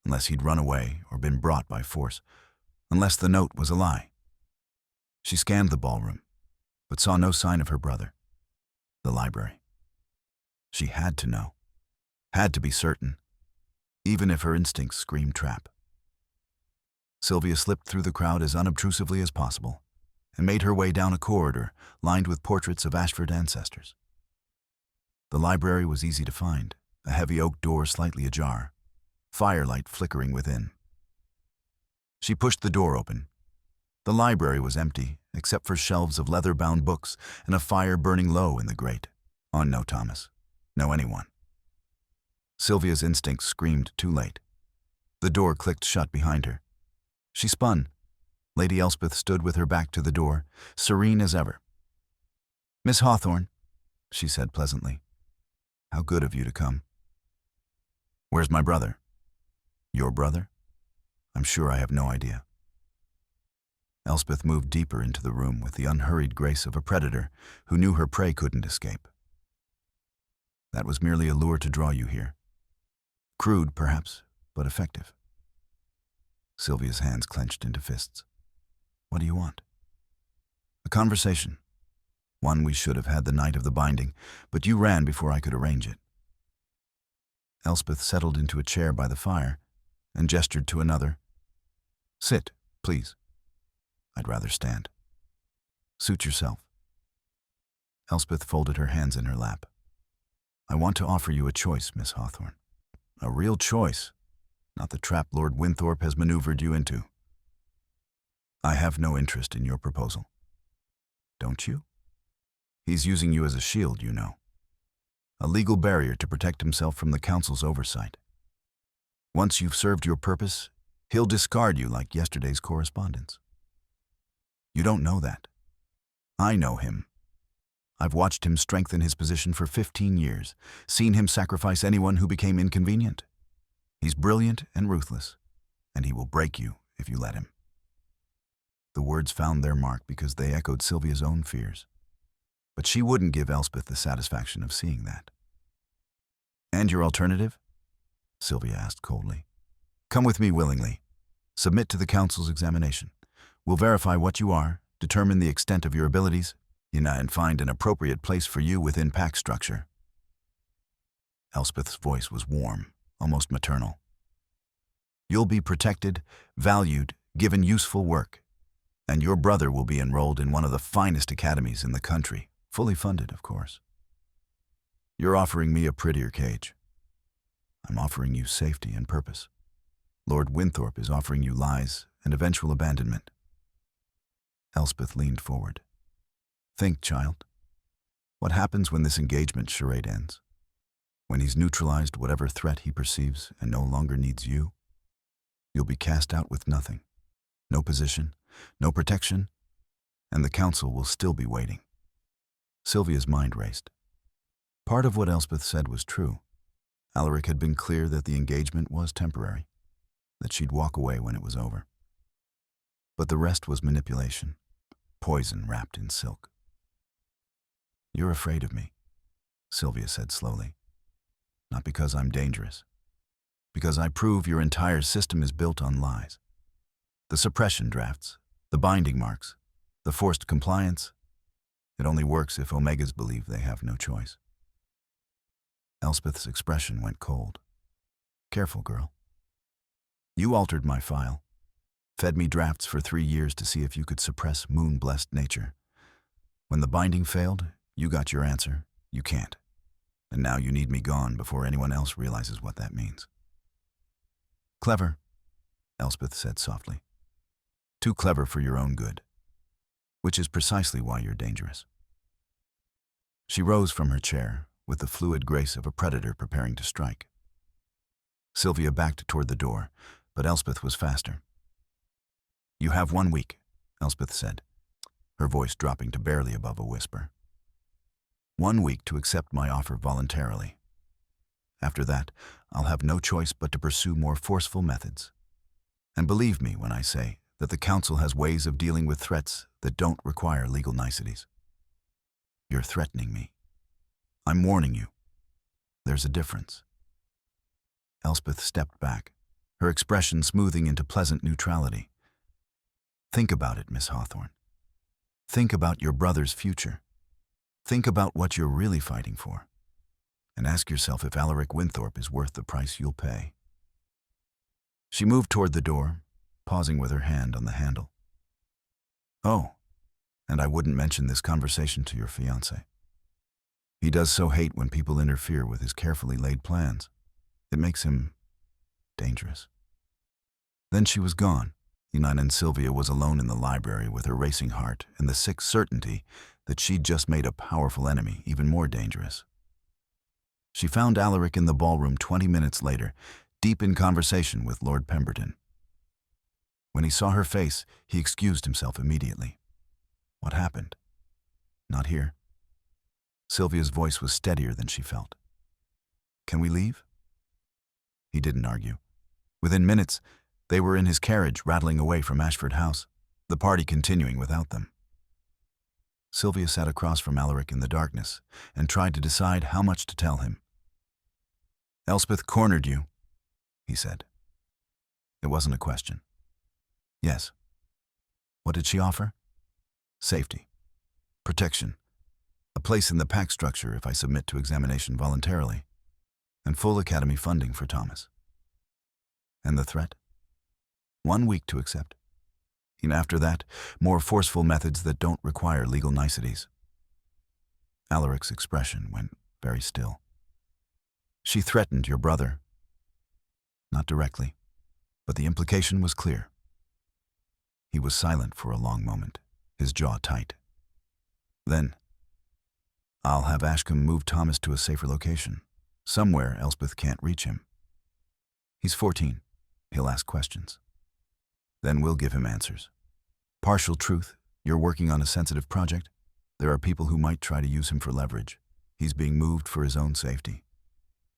Unless he'd run away or been brought by force. Unless the note was a lie. She scanned the ballroom, but saw no sign of her brother. The library. She had to know. Had to be certain. Even if her instincts screamed trap. Sylvia slipped through the crowd as unobtrusively as possible and made her way down a corridor lined with portraits of Ashford ancestors. The library was easy to find, a heavy oak door slightly ajar, firelight flickering within. She pushed the door open. The library was empty, except for shelves of leather-bound books and a fire burning low in the grate. Oh, no, Thomas. No anyone. Sylvia's instincts screamed too late. The door clicked shut behind her. She spun. Lady Elspeth stood with her back to the door, serene as ever. Miss Hawthorne, she said pleasantly. How good of you to come. Where's my brother? Your brother? I'm sure I have no idea. Elspeth moved deeper into the room with the unhurried grace of a predator who knew her prey couldn't escape. That was merely a lure to draw you here. Crude, perhaps, but effective. Sylvia's hands clenched into fists. What do you want? A conversation. One we should have had the night of the binding, but you ran before I could arrange it. Elspeth settled into a chair by the fire and gestured to another. Sit, please. I'd rather stand. Suit yourself. Elspeth folded her hands in her lap. I want to offer you a choice, Miss Hawthorne. A real choice, not the trap Lord Winthrop has maneuvered you into. I have no interest in your proposal. Don't you? He's using you as a shield, you know. A legal barrier to protect himself from the council's oversight. Once you've served your purpose, he'll discard you like yesterday's correspondence. You don't know that. I know him. I've watched him strengthen his position for 15 years, seen him sacrifice anyone who became inconvenient. He's brilliant and ruthless, and he will break you if you let him. The words found their mark because they echoed Sylvia's own fears. But she wouldn't give Elspeth the satisfaction of seeing that. And your alternative? Sylvia asked coldly. Come with me willingly. Submit to the council's examination. We'll verify what you are, determine the extent of your abilities, and find an appropriate place for you within pack structure. Elspeth's voice was warm, almost maternal. You'll be protected, valued, given useful work, and your brother will be enrolled in one of the finest academies in the country, fully funded, of course. You're offering me a prettier cage. I'm offering you safety and purpose. Lord Winthrop is offering you lies and eventual abandonment. Elspeth leaned forward. Think, child. What happens when this engagement charade ends? When he's neutralized whatever threat he perceives and no longer needs you? You'll be cast out with nothing. No position, no protection, and the council will still be waiting. Sylvia's mind raced. Part of what Elspeth said was true. Alaric had been clear that the engagement was temporary, that she'd walk away when it was over. But the rest was manipulation, poison wrapped in silk. You're afraid of me, Sylvia said slowly. Not because I'm dangerous. Because I prove your entire system is built on lies. The suppression drafts, the binding marks, the forced compliance. It only works if Omegas believe they have no choice. Elspeth's expression went cold. Careful, girl. You altered my file, fed me drafts for 3 years to see if you could suppress moon-blessed nature. When the binding failed, you got your answer. You can't. And now you need me gone before anyone else realizes what that means. Clever, Elspeth said softly. Too clever for your own good. Which is precisely why you're dangerous. She rose from her chair with the fluid grace of a predator preparing to strike. Sylvia backed toward the door, but Elspeth was faster. You have 1 week, Elspeth said, her voice dropping to barely above a whisper. 1 week to accept my offer voluntarily. After that, I'll have no choice but to pursue more forceful methods. And believe me when I say that the council has ways of dealing with threats that don't require legal niceties. You're threatening me. I'm warning you. There's a difference. Elspeth stepped back, her expression smoothing into pleasant neutrality. Think about it, Miss Hawthorne. Think about your brother's future. Think about what you're really fighting for. And ask yourself if Alaric Winthrop is worth the price you'll pay. She moved toward the door, pausing with her hand on the handle. Oh, and I wouldn't mention this conversation to your fiancé. He does so hate when people interfere with his carefully laid plans. It makes him dangerous. Then she was gone. Inan and Sylvia was alone in the library with her racing heart and the sick certainty that she'd just made a powerful enemy even more dangerous. She found Alaric in the ballroom 20 minutes later, deep in conversation with Lord Pemberton. When he saw her face, he excused himself immediately. What happened? Not here. Sylvia's voice was steadier than she felt. Can we leave? He didn't argue. Within minutes, they were in his carriage rattling away from Ashford House, the party continuing without them. Sylvia sat across from Alaric in the darkness and tried to decide how much to tell him. Elspeth cornered you, he said. It wasn't a question. Yes. What did she offer? Safety. Protection. A place in the pack structure if I submit to examination voluntarily. and full academy funding for Thomas. And the threat? 1 week to accept. And after that, more forceful methods that don't require legal niceties. Alaric's expression went very still. She threatened your brother. Not directly, but the implication was clear. He was silent for a long moment, his jaw tight. Then, I'll have Ashcombe move Thomas to a safer location, somewhere Elspeth can't reach him. He's 14. He'll ask questions. Then we'll give him answers. Partial truth, you're working on a sensitive project. There are people who might try to use him for leverage. He's being moved for his own safety.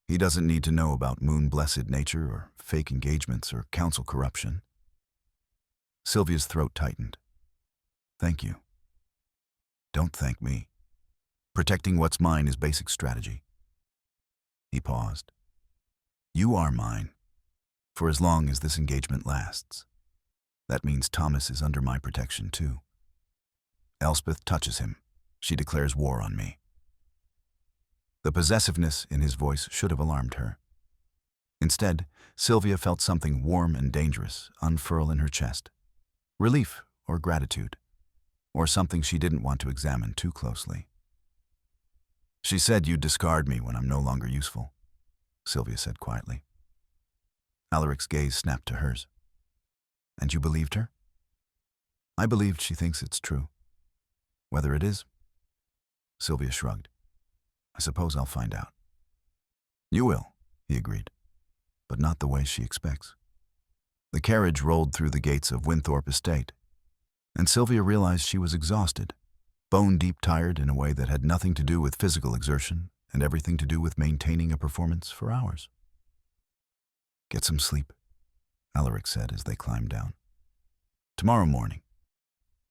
He doesn't need to know about moon-blessed nature or fake engagements or council corruption. Sylvia's throat tightened. Thank you. Don't thank me. Protecting what's mine is basic strategy. He paused. You are mine, for as long as this engagement lasts. That means Thomas is under my protection too. Elspeth touches him. She declares war on me. The possessiveness in his voice should have alarmed her. Instead, Sylvia felt something warm and dangerous unfurl in her chest. Relief or gratitude, or something she didn't want to examine too closely. She said you'd discard me when I'm no longer useful, Sylvia said quietly. Alaric's gaze snapped to hers. And you believed her? I believed she thinks it's true. Whether it is? Sylvia shrugged. I suppose I'll find out. You will, he agreed, but not the way she expects. The carriage rolled through the gates of Winthorpe Estate, and Sylvia realized she was exhausted, bone-deep tired in a way that had nothing to do with physical exertion and everything to do with maintaining a performance for hours. Get some sleep, Alaric said as they climbed down. Tomorrow morning,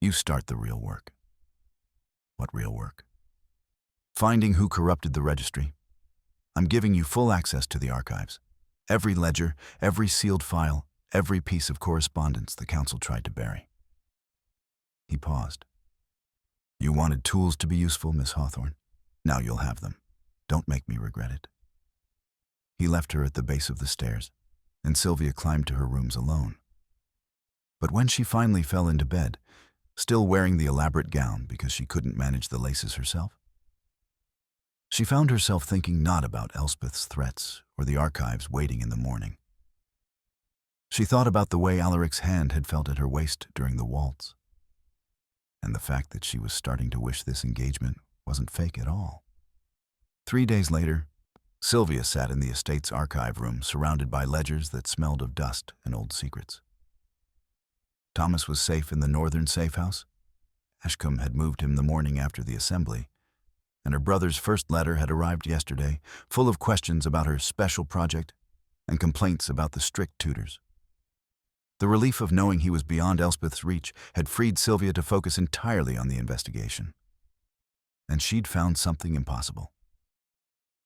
you start the real work. What real work? Finding who corrupted the registry. I'm giving you full access to the archives. Every ledger, every sealed file, every piece of correspondence the council tried to bury. He paused. You wanted tools to be useful, Miss Hawthorne. Now you'll have them. Don't make me regret it. He left her at the base of the stairs, and Sylvia climbed to her rooms alone. But when she finally fell into bed, still wearing the elaborate gown because she couldn't manage the laces herself, she found herself thinking not about Elspeth's threats or the archives waiting in the morning. She thought about the way Alaric's hand had felt at her waist during the waltz, and the fact that she was starting to wish this engagement wasn't fake at all. 3 days later, Sylvia sat in the estate's archive room surrounded by ledgers that smelled of dust and old secrets. Thomas was safe in the northern safe house. Ashcombe had moved him the morning after the assembly, and her brother's first letter had arrived yesterday, full of questions about her special project and complaints about the strict tutors. The relief of knowing he was beyond Elspeth's reach had freed Sylvia to focus entirely on the investigation. And she'd found something impossible.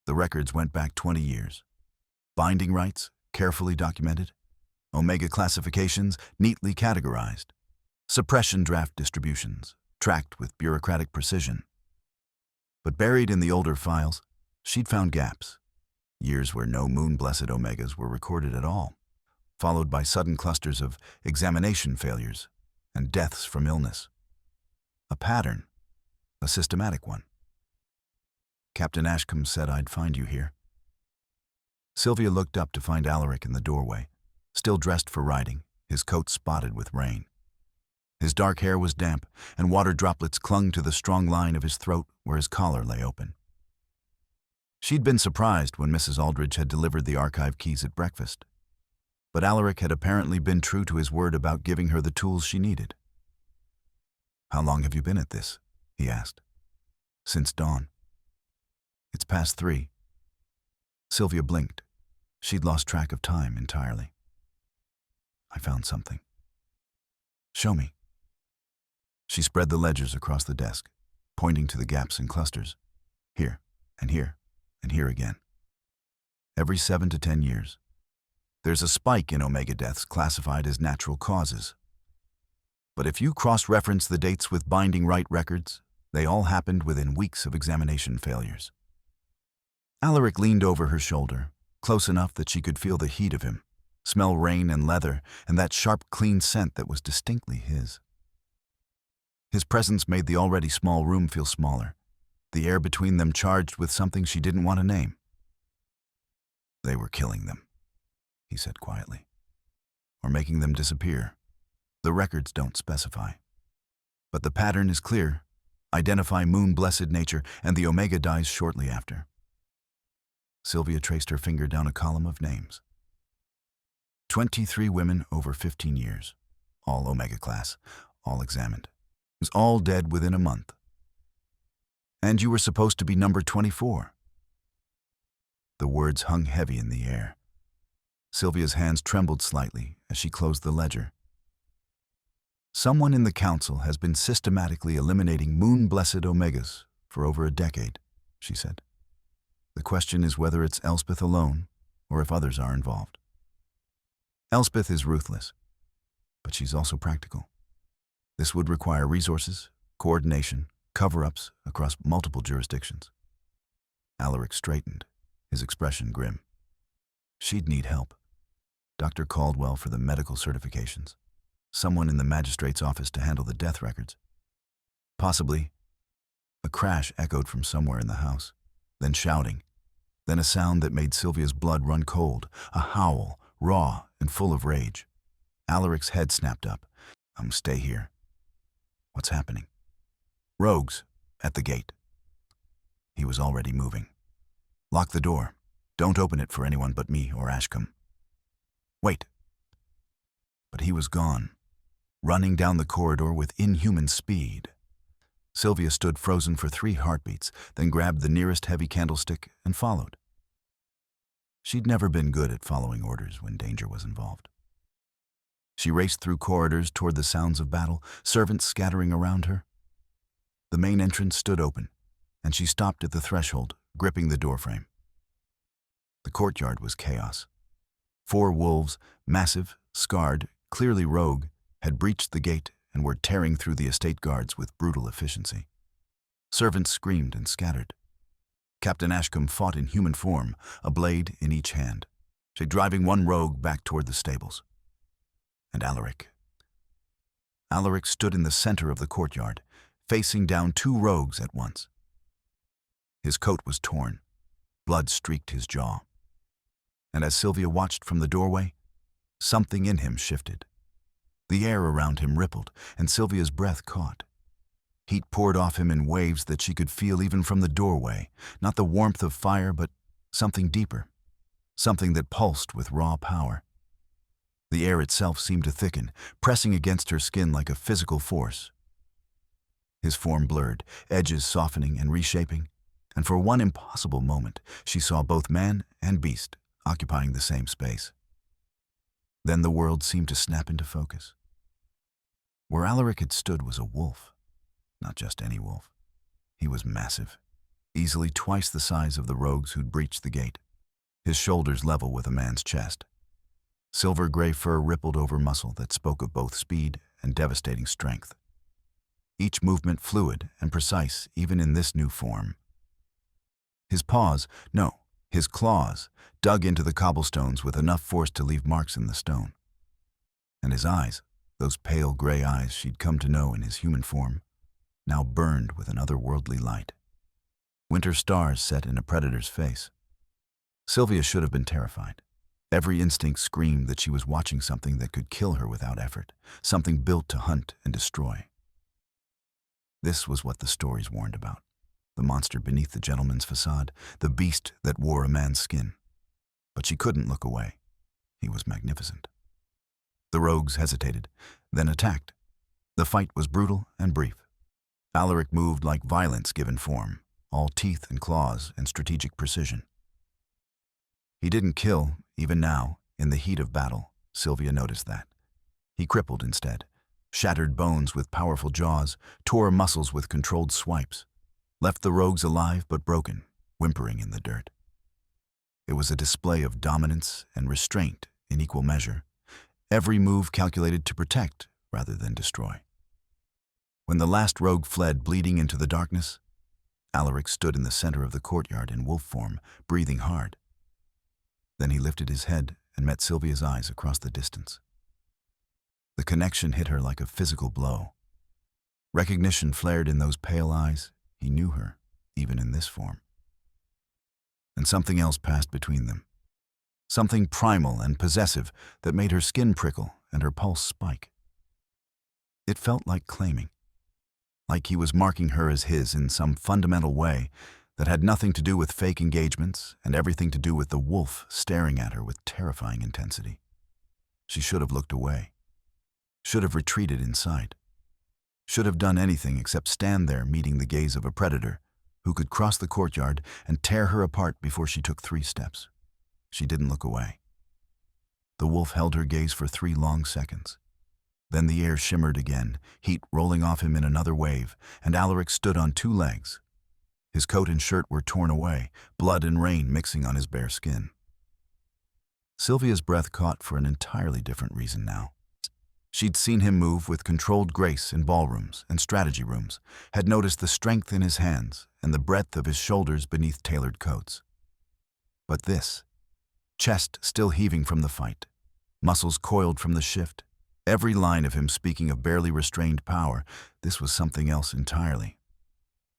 The records went back 20 years. Binding rights, carefully documented. Omega classifications, neatly categorized. Suppression draft distributions, tracked with bureaucratic precision. But buried in the older files, she'd found gaps. Years where no moon-blessed Omegas were recorded at all, followed by sudden clusters of examination failures and deaths from illness. A pattern, a systematic one. Captain Ashcombe said I'd find you here. Sylvia looked up to find Alaric in the doorway, still dressed for riding, his coat spotted with rain. His dark hair was damp, and water droplets clung to the strong line of his throat where his collar lay open. She'd been surprised when Mrs. Aldridge had delivered the archive keys at breakfast, but Alaric had apparently been true to his word about giving her the tools she needed. How long have you been at this? He asked. Since dawn. It's past 3. Sylvia blinked. She'd lost track of time entirely. I found something. Show me. She spread the ledgers across the desk, pointing to the gaps and clusters. Here, and here, and here again. Every 7 to 10 years. There's a spike in Omega deaths classified as natural causes. But if you cross-reference the dates with binding right records, they all happened within weeks of examination failures. Alaric leaned over her shoulder, close enough that she could feel the heat of him, smell rain and leather, and that sharp, clean scent that was distinctly his. His presence made the already small room feel smaller, the air between them charged with something she didn't want to name. "They were killing them," he said quietly. "Or making them disappear. The records don't specify. But the pattern is clear. Identify moon-blessed nature, and the Omega dies shortly after." Sylvia traced her finger down a column of names. 23 women over 15 years, all Omega class, all examined. It was all dead within a month. "And you were supposed to be number 24. The words hung heavy in the air. Sylvia's hands trembled slightly as she closed the ledger. "Someone in the council has been systematically eliminating moon-blessed Omegas for over a decade," she said. "The question is whether it's Elspeth alone or if others are involved. Elspeth is ruthless, but she's also practical. This would require resources, coordination, cover-ups across multiple jurisdictions." Alaric straightened, his expression grim. "She'd need help. Dr. Caldwell for the medical certifications. Someone in the magistrate's office to handle the death records. Possibly." A crash echoed from somewhere in the house, then shouting, then a sound that made Sylvia's blood run cold, a howl, raw and full of rage. Alaric's head snapped up. Stay here." "What's happening?" "Rogues, at the gate." He was already moving. "Lock the door. Don't open it for anyone but me or Ashcombe." "Wait." But he was gone, running down the corridor with inhuman speed. Sylvia stood frozen for 3 heartbeats, then grabbed the nearest heavy candlestick and followed. She'd never been good at following orders when danger was involved. She raced through corridors toward the sounds of battle, servants scattering around her. The main entrance stood open, and she stopped at the threshold, gripping the doorframe. The courtyard was chaos. 4 wolves, massive, scarred, clearly rogue, had breached the gate and were tearing through the estate guards with brutal efficiency. Servants screamed and scattered. Captain Ashcombe fought in human form, a blade in each hand, driving one rogue back toward the stables. And Alaric. Alaric stood in the center of the courtyard, facing down 2 rogues at once. His coat was torn. Blood streaked his jaw. And as Sylvia watched from the doorway, something in him shifted. The air around him rippled, and Sylvia's breath caught. Heat poured off him in waves that she could feel even from the doorway, not the warmth of fire, but something deeper, something that pulsed with raw power. The air itself seemed to thicken, pressing against her skin like a physical force. His form blurred, edges softening and reshaping, and for one impossible moment, she saw both man and beast occupying the same space. Then the world seemed to snap into focus. Where Alaric had stood was a wolf, not just any wolf. He was massive, easily twice the size of the rogues who'd breached the gate, his shoulders level with a man's chest. Silver-gray fur rippled over muscle that spoke of both speed and devastating strength. Each movement fluid and precise even in this new form. His paws, no, his claws, dug into the cobblestones with enough force to leave marks in the stone. And his eyes, those pale gray eyes she'd come to know in his human form, now burned with an otherworldly light. Winter stars set in a predator's face. Sylvia should have been terrified. Every instinct screamed that she was watching something that could kill her without effort, something built to hunt and destroy. This was what the stories warned about. The monster beneath the gentleman's facade, the beast that wore a man's skin. But she couldn't look away. He was magnificent. The rogues hesitated, then attacked. The fight was brutal and brief. Alaric moved like violence given form, all teeth and claws and strategic precision. He didn't kill, even now, in the heat of battle. Sylvia noticed that. He crippled instead, shattered bones with powerful jaws, tore muscles with controlled swipes, left the rogues alive but broken, whimpering in the dirt. It was a display of dominance and restraint in equal measure, every move calculated to protect rather than destroy. When the last rogue fled bleeding into the darkness, Alaric stood in the center of the courtyard in wolf form, breathing hard. Then he lifted his head and met Sylvia's eyes across the distance. The connection hit her like a physical blow. Recognition flared in those pale eyes. He knew her, even in this form. And something else passed between them. Something primal and possessive that made her skin prickle and her pulse spike. It felt like claiming. Like he was marking her as his in some fundamental way that had nothing to do with fake engagements and everything to do with the wolf staring at her with terrifying intensity. She should have looked away. Should have retreated inside. Should have done anything except stand there meeting the gaze of a predator who could cross the courtyard and tear her apart before she took 3 steps. She didn't look away. The wolf held her gaze for 3 long seconds. Then the air shimmered again, heat rolling off him in another wave, and Alaric stood on 2 legs. His coat and shirt were torn away, blood and rain mixing on his bare skin. Sylvia's breath caught for an entirely different reason now. She'd seen him move with controlled grace in ballrooms and strategy rooms, had noticed the strength in his hands and the breadth of his shoulders beneath tailored coats. But this, chest still heaving from the fight, muscles coiled from the shift, every line of him speaking of barely restrained power, this was something else entirely.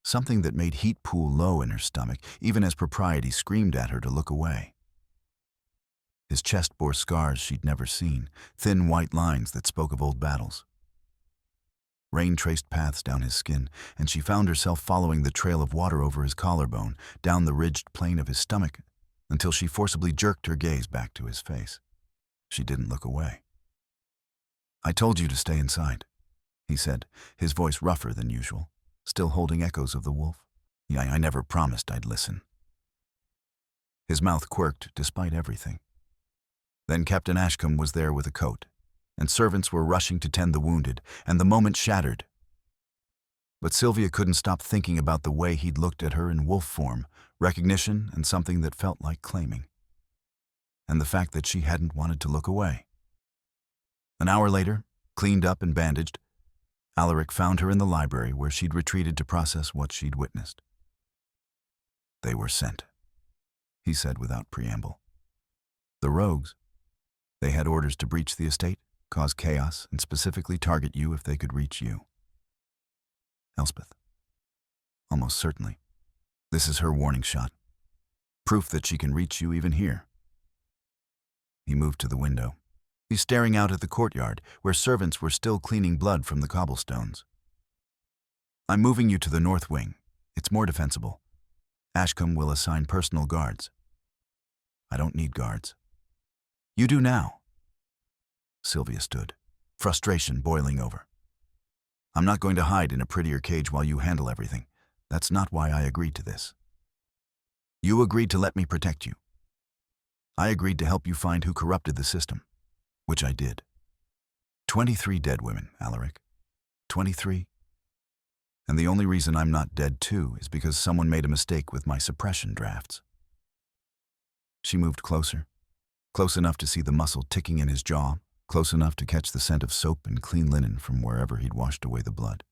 Something that made heat pool low in her stomach, even as propriety screamed at her to look away. His chest bore scars she'd never seen, thin white lines that spoke of old battles. Rain traced paths down his skin, and she found herself following the trail of water over his collarbone, down the ridged plane of his stomach, until she forcibly jerked her gaze back to his face. She didn't look away. "I told you to stay inside," he said, his voice rougher than usual, still holding echoes of the wolf. "Yeah, I never promised I'd listen." His mouth quirked despite everything. Then Captain Ashcombe was there with a coat, and servants were rushing to tend the wounded, and the moment shattered. But Sylvia couldn't stop thinking about the way he'd looked at her in wolf form, recognition and something that felt like claiming. And the fact that she hadn't wanted to look away. An hour later, cleaned up and bandaged, Alaric found her in the library where she'd retreated to process what she'd witnessed. "They were sent," he said without preamble. "The rogues. They had orders to breach the estate, cause chaos, and specifically target you if they could reach you. Elspeth. Almost certainly. This is her warning shot. Proof that she can reach you even here." He moved to the window. He's staring out at the courtyard, where servants were still cleaning blood from the cobblestones. "I'm moving you to the north wing. It's more defensible. Ashcombe will assign personal guards." "I don't need guards." "You do now." Sylvia stood, frustration boiling over. "I'm not going to hide in a prettier cage while you handle everything. That's not why I agreed to this. You agreed to let me protect you. I agreed to help you find who corrupted the system, which I did. 23 dead women, Alaric. 23. And the only reason I'm not dead too is because someone made a mistake with my suppression drafts." She moved closer. Close enough to see the muscle ticking in his jaw, close enough to catch the scent of soap and clean linen from wherever he'd washed away the blood.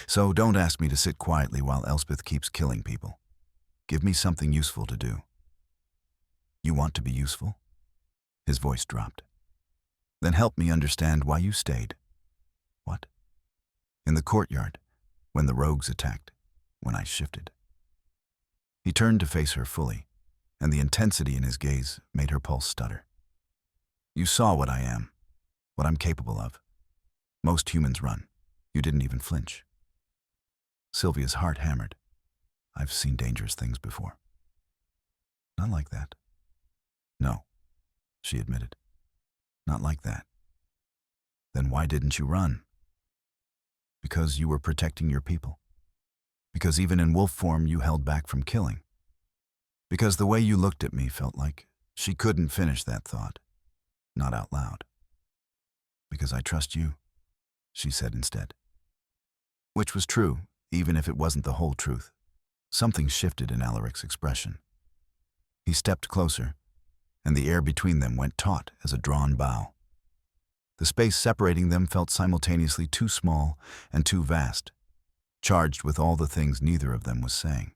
"So don't ask me to sit quietly while Elspeth keeps killing people. Give me something useful to do." "You want to be useful?" His voice dropped. "Then help me understand why you stayed." "What?" "In the courtyard, when the rogues attacked, when I shifted." He turned to face her fully, and the intensity in his gaze made her pulse stutter. "You saw what I am, what I'm capable of. Most humans run. You didn't even flinch." Sylvia's heart hammered. "I've seen dangerous things before." "Not like that." "No," she admitted. "Not like that." "Then why didn't you run?" "Because you were protecting your people. Because even in wolf form you held back from killing. Because the way you looked at me felt like..." She couldn't finish that thought. Not out loud. "Because I trust you," she said instead. Which was true, even if it wasn't the whole truth. Something shifted in Alaric's expression. He stepped closer, and the air between them went taut as a drawn bow. The space separating them felt simultaneously too small and too vast, charged with all the things neither of them was saying.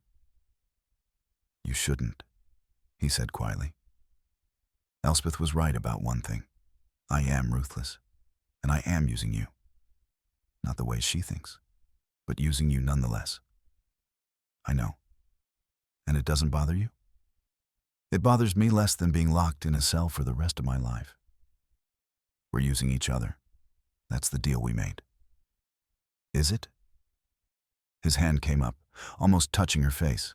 "You shouldn't," he said quietly. Elspeth was right about one thing. I am ruthless, and I am using you. Not the way she thinks, but using you nonetheless. I know. And it doesn't bother you? It bothers me less than being locked in a cell for the rest of my life. We're using each other. That's the deal we made. Is it? His hand came up, almost touching her face.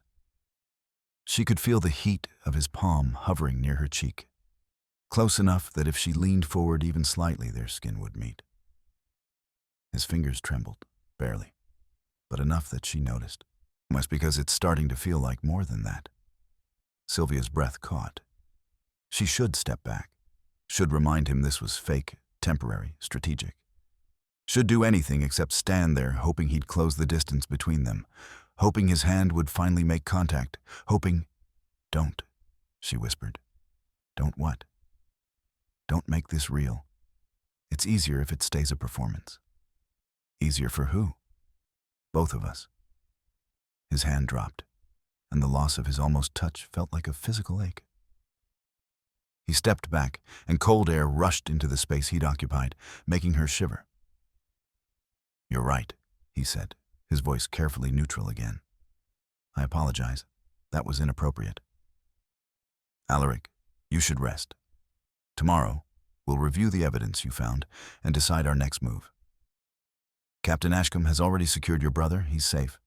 She could feel the heat of his palm hovering near her cheek, close enough that if she leaned forward even slightly, their skin would meet. His fingers trembled, barely, but enough that she noticed. Almost because it's starting to feel like more than that. Sylvia's breath caught. She should step back, should remind him this was fake, temporary, strategic. Should do anything except stand there, hoping he'd close the distance between them, hoping his hand would finally make contact, hoping... Don't, she whispered. Don't what? Don't make this real. It's easier if it stays a performance. Easier for who? Both of us. His hand dropped, and the loss of his almost touch felt like a physical ache. He stepped back, and cold air rushed into the space he'd occupied, making her shiver. You're right, he said, his voice carefully neutral again. I apologize. That was inappropriate. Alaric, you should rest. Tomorrow, we'll review the evidence you found and decide our next move. Captain Ashcombe has already secured your brother. He's safe.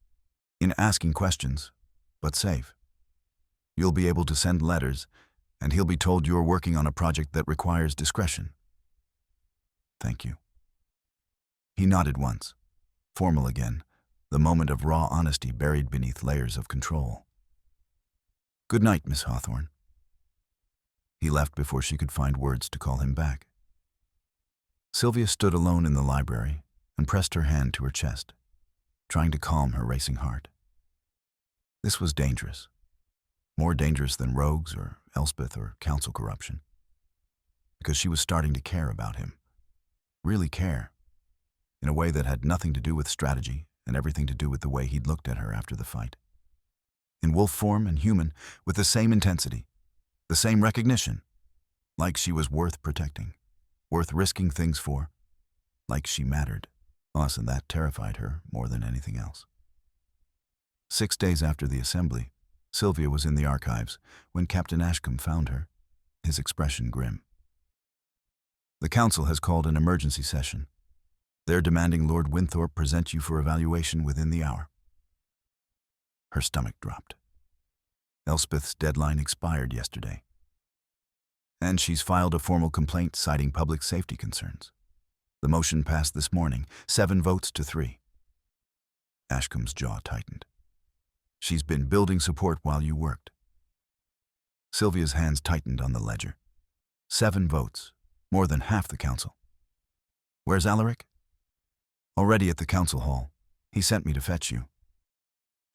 In asking questions, but safe. You'll be able to send letters, and he'll be told you're working on a project that requires discretion. Thank you. He nodded once, formal again, the moment of raw honesty buried beneath layers of control. Good night, Miss Hawthorne. He left before she could find words to call him back. Sylvia stood alone in the library and pressed her hand to her chest, trying to calm her racing heart. This was dangerous, more dangerous than rogues or Elspeth or council corruption, because she was starting to care about him, really care, in a way that had nothing to do with strategy and everything to do with the way he'd looked at her after the fight. In wolf form and human, with the same intensity, the same recognition, like she was worth protecting, worth risking things for, like she mattered. And that terrified her more than anything else. 6 days after the assembly, Sylvia was in the archives when Captain Ashcombe found her, his expression grim. The council has called an emergency session. They're demanding Lord Winthorpe present you for evaluation within the hour. Her stomach dropped. Elspeth's deadline expired yesterday, and she's filed a formal complaint citing public safety concerns. The motion passed this morning, 7 votes to 3. Ashcombe's jaw tightened. She's been building support while you worked. Sylvia's hands tightened on the ledger. 7 votes, more than half the council. Where's Alaric? Already at the council hall. He sent me to fetch you.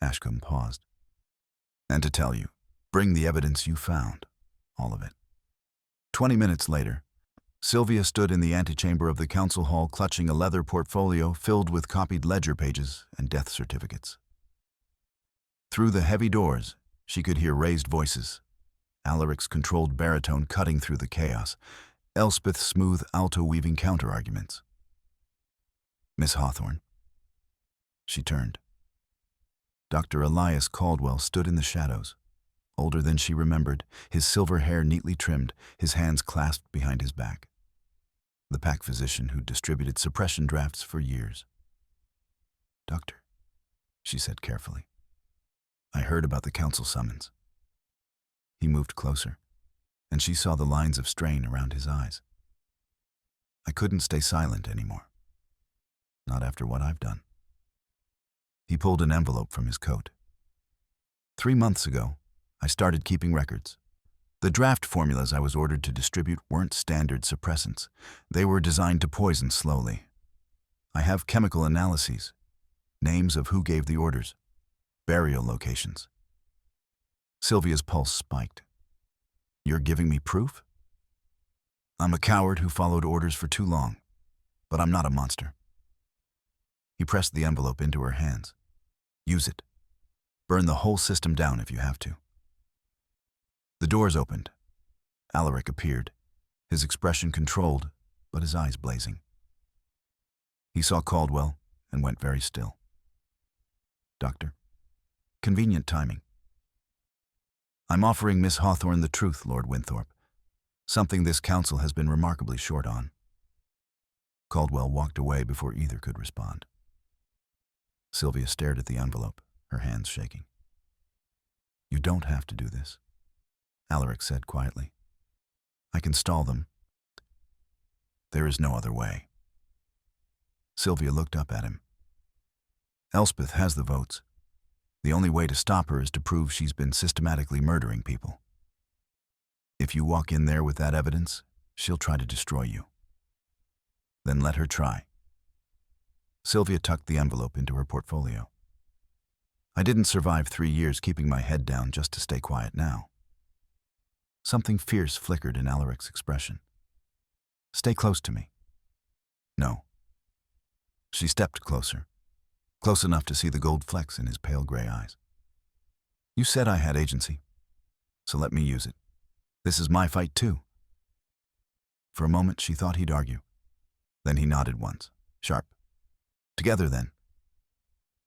Ashcombe paused. And to tell you, bring the evidence you found, all of it. 20 minutes later, Sylvia stood in the antechamber of the council hall clutching a leather portfolio filled with copied ledger pages and death certificates. Through the heavy doors, she could hear raised voices, Alaric's controlled baritone cutting through the chaos, Elspeth's smooth alto weaving counter-arguments. Miss Hawthorne. She turned. Dr. Elias Caldwell stood in the shadows, older than she remembered, his silver hair neatly trimmed, his hands clasped behind his back. The pack physician who distributed suppression drafts for years. Doctor, she said carefully, I heard about the council summons. He moved closer, and she saw the lines of strain around his eyes. I couldn't stay silent anymore. Not after what I've done. He pulled an envelope from his coat. 3 months ago, I started keeping records. The draft formulas I was ordered to distribute weren't standard suppressants. They were designed to poison slowly. I have chemical analyses, names of who gave the orders, burial locations. Sylvia's pulse spiked. You're giving me proof? I'm a coward who followed orders for too long, but I'm not a monster. He pressed the envelope into her hands. Use it. Burn the whole system down if you have to. The doors opened, Alaric appeared, his expression controlled, but his eyes blazing. He saw Caldwell and went very still. "Doctor, convenient timing. I'm offering Miss Hawthorne the truth, Lord Winthrop, something this council has been remarkably short on." Caldwell walked away before either could respond. Sylvia stared at the envelope, her hands shaking. "You don't have to do this," Alaric said quietly. "I can stall them. There is no other way." Sylvia looked up at him. "Elspeth has the votes. The only way to stop her is to prove she's been systematically murdering people. If you walk in there with that evidence, she'll try to destroy you. Then let her try." Sylvia tucked the envelope into her portfolio. "I didn't survive 3 years keeping my head down just to stay quiet now." Something fierce flickered in Alaric's expression. "Stay close to me." "No." She stepped closer, close enough to see the gold flecks in his pale gray eyes. "You said I had agency, so let me use it. This is my fight too." For a moment she thought he'd argue. Then he nodded once, sharp. "Together then."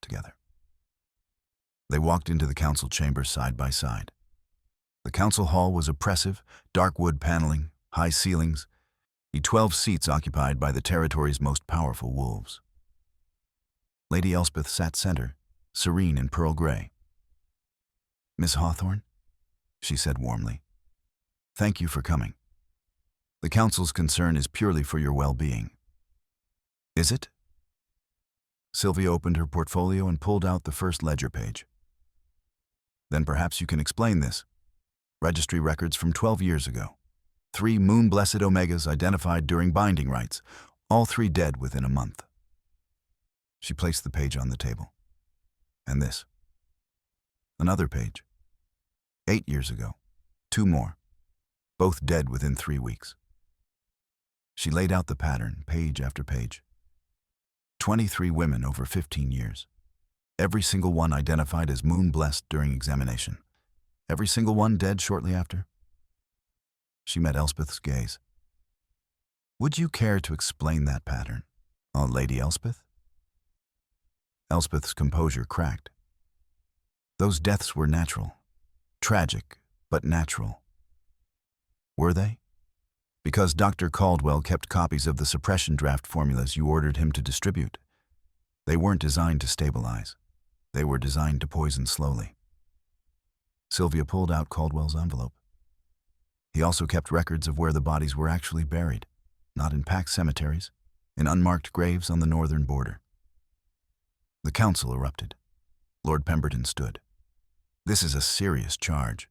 Together. They walked into the council chamber side by side. The council hall was oppressive, dark wood paneling, high ceilings, 12 seats occupied by the territory's most powerful wolves. Lady Elspeth sat center, serene in pearl gray. "Miss Hawthorne," she said warmly, "thank you for coming. The council's concern is purely for your well-being." "Is it?" Sylvia opened her portfolio and pulled out the first ledger page. "Then perhaps you can explain this. Registry records from 12 years ago. 3 moon-blessed Omegas identified during binding rites, all 3 dead within a month." She placed the page on the table. "And this. Another page. 8 years ago. 2 more. Both dead within 3 weeks." She laid out the pattern, page after page. 23 women over 15 years. Every single one identified as moon-blessed during examination. Every single one dead shortly after. She met Elspeth's gaze. "Would you care to explain that pattern, Lady Elspeth?" Elspeth's composure cracked. "Those deaths were natural. Tragic, but natural." "Were they?" "Because Dr. Caldwell kept copies of the suppression draft formulas you ordered him to distribute. They weren't designed to stabilize. They were designed to poison slowly." Sylvia pulled out Caldwell's envelope. He also kept records of where the bodies were actually buried, not in packed cemeteries, in unmarked graves on the northern border. The council erupted. Lord Pemberton stood. "This is a serious charge."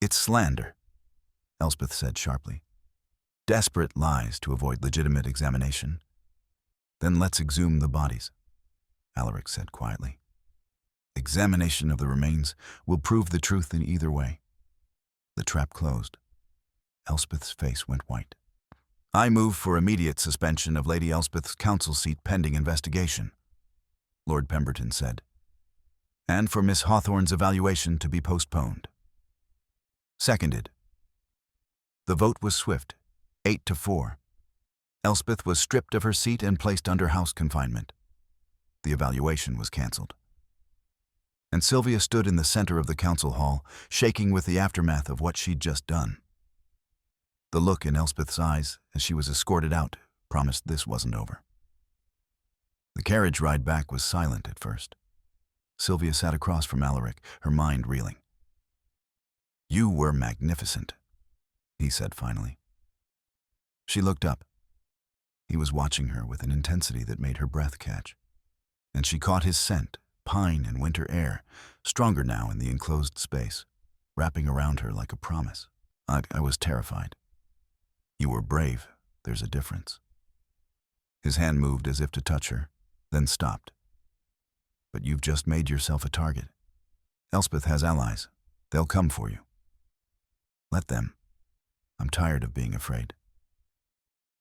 "It's slander," Elspeth said sharply. "Desperate lies to avoid legitimate examination." "Then let's exhume the bodies," Alaric said quietly. "Examination of the remains will prove the truth in either way." The trap closed. Elspeth's face went white. "I move for immediate suspension of Lady Elspeth's council seat pending investigation," Lord Pemberton said, "and for Miss Hawthorne's evaluation to be postponed." Seconded. The vote was swift, 8-4. Elspeth was stripped of her seat and placed under house confinement. The evaluation was cancelled. And Sylvia stood in the center of the council hall, shaking with the aftermath of what she'd just done. The look in Elspeth's eyes as she was escorted out promised this wasn't over. The carriage ride back was silent at first. Sylvia sat across from Alaric, her mind reeling. "You were magnificent," he said finally. She looked up. He was watching her with an intensity that made her breath catch. And she caught his scent, pine and winter air, stronger now in the enclosed space, wrapping around her like a promise. I was terrified." "You were brave. There's a difference." His hand moved as if to touch her, then stopped. "But you've just made yourself a target. Elspeth has allies. They'll come for you. Let them. I'm tired of being afraid."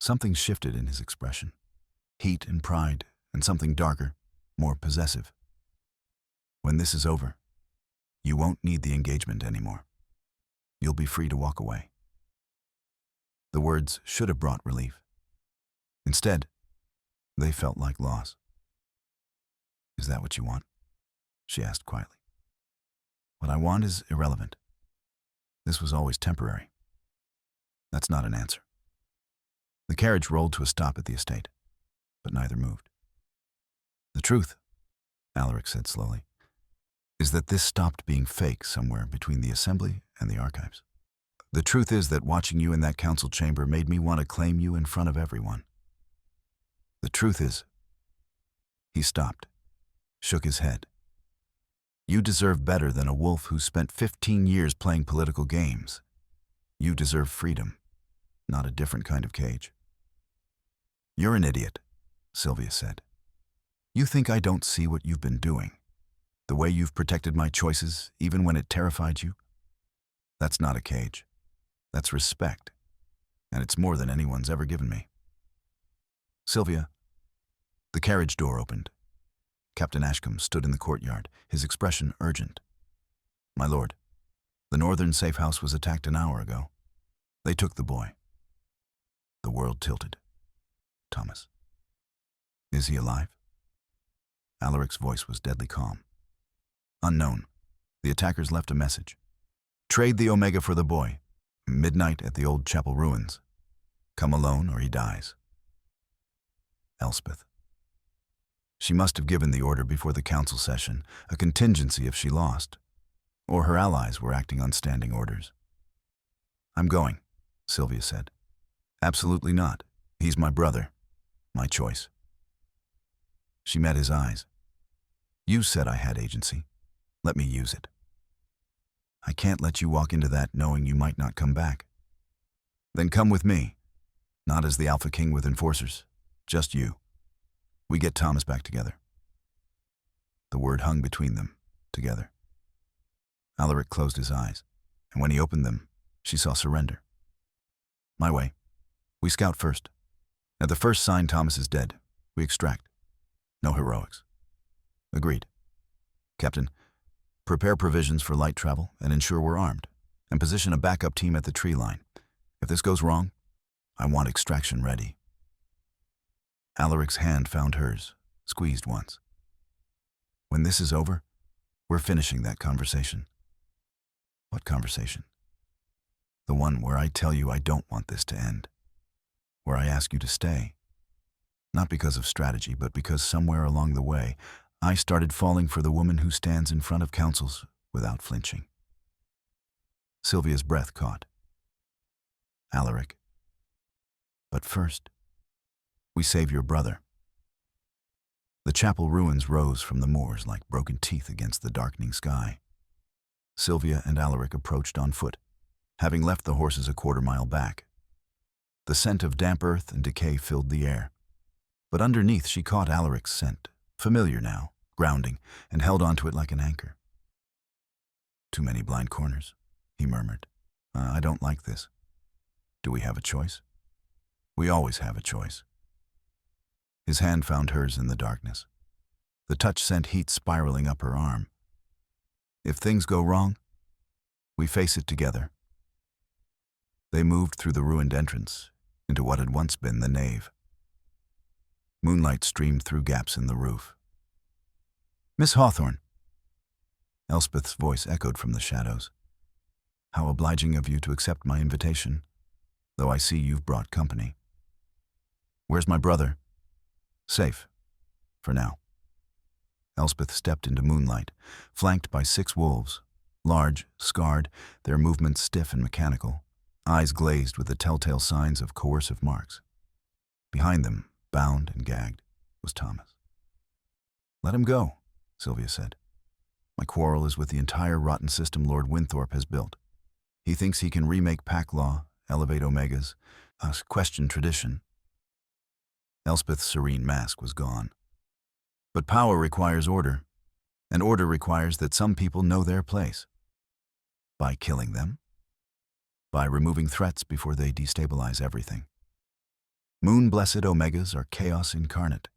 Something shifted in his expression. Heat and pride, and something darker, more possessive. "When this is over, you won't need the engagement anymore. You'll be free to walk away." The words should have brought relief. Instead, they felt like loss. "Is that what you want?" she asked quietly. "What I want is irrelevant. This was always temporary." "That's not an answer." The carriage rolled to a stop at the estate, but neither moved. "The truth," Alaric said slowly, "is that this stopped being fake somewhere between the assembly and the archives. The truth is that watching you in that council chamber made me want to claim you in front of everyone. The truth is—" He stopped, shook his head. "You deserve better than a wolf who spent 15 years playing political games. You deserve freedom, not a different kind of cage." "You're an idiot," Sylvia said. "You think I don't see what you've been doing? The way you've protected my choices, even when it terrified you? That's not a cage. That's respect. And it's more than anyone's ever given me." "Sylvia." The carriage door opened. Captain Ashcombe stood in the courtyard, his expression urgent. "My lord, the northern safe house was attacked an hour ago. They took the boy." The world tilted. "Thomas. Is he alive?" Alaric's voice was deadly calm. "Unknown. The attackers left a message. Trade the Omega for the boy. Midnight at the old chapel ruins. Come alone or he dies." Elspeth. She must have given the order before the council session, a contingency if she lost. Or her allies were acting on standing orders. "I'm going," Sylvia said. "Absolutely not. He's my brother. My choice." She met his eyes. "You said I had agency. Let me use it." "I can't let you walk into that knowing you might not come back." "Then come with me. Not as the Alpha King with enforcers. Just you. We get Thomas back together." The word hung between them, together. Alaric closed his eyes, and when he opened them, she saw surrender. "My way. We scout first. At the first sign Thomas is dead, we extract. No heroics." "Agreed." "Captain, prepare provisions for light travel and ensure we're armed, and position a backup team at the tree line. If this goes wrong, I want extraction ready." Alaric's hand found hers, squeezed once. "When this is over, we're finishing that conversation." "What conversation?" "The one where I tell you I don't want this to end. Where I ask you to stay. Not because of strategy, but because somewhere along the way, I started falling for the woman who stands in front of councils without flinching." Sylvia's breath caught. "Alaric. But first, we save your brother." The chapel ruins rose from the moors like broken teeth against the darkening sky. Sylvia and Alaric approached on foot, having left the horses a quarter-mile back. The scent of damp earth and decay filled the air, but underneath she caught Alaric's scent, familiar now, grounding, and held onto it like an anchor. "Too many blind corners," he murmured. I don't like this. Do we have a choice?" "We always have a choice." His hand found hers in the darkness. The touch sent heat spiraling up her arm. "If things go wrong, we face it together." They moved through the ruined entrance into what had once been the nave. Moonlight streamed through gaps in the roof. "Miss Hawthorne." Elspeth's voice echoed from the shadows. "How obliging of you to accept my invitation, though I see you've brought company." "Where's my brother?" "Safe. For now." Elspeth stepped into moonlight, flanked by 6 wolves, large, scarred, their movements stiff and mechanical, eyes glazed with the telltale signs of coercive marks. Behind them, bound and gagged, was Thomas. "Let him go," Sylvia said. "My quarrel is with the entire rotten system Lord Winthorpe has built. He thinks he can remake pack law, elevate Omegas, question tradition." Elspeth's serene mask was gone. "But power requires order, and order requires that some people know their place." "By killing them?" "By removing threats before they destabilize everything. Moon-blessed Omegas are chaos incarnate.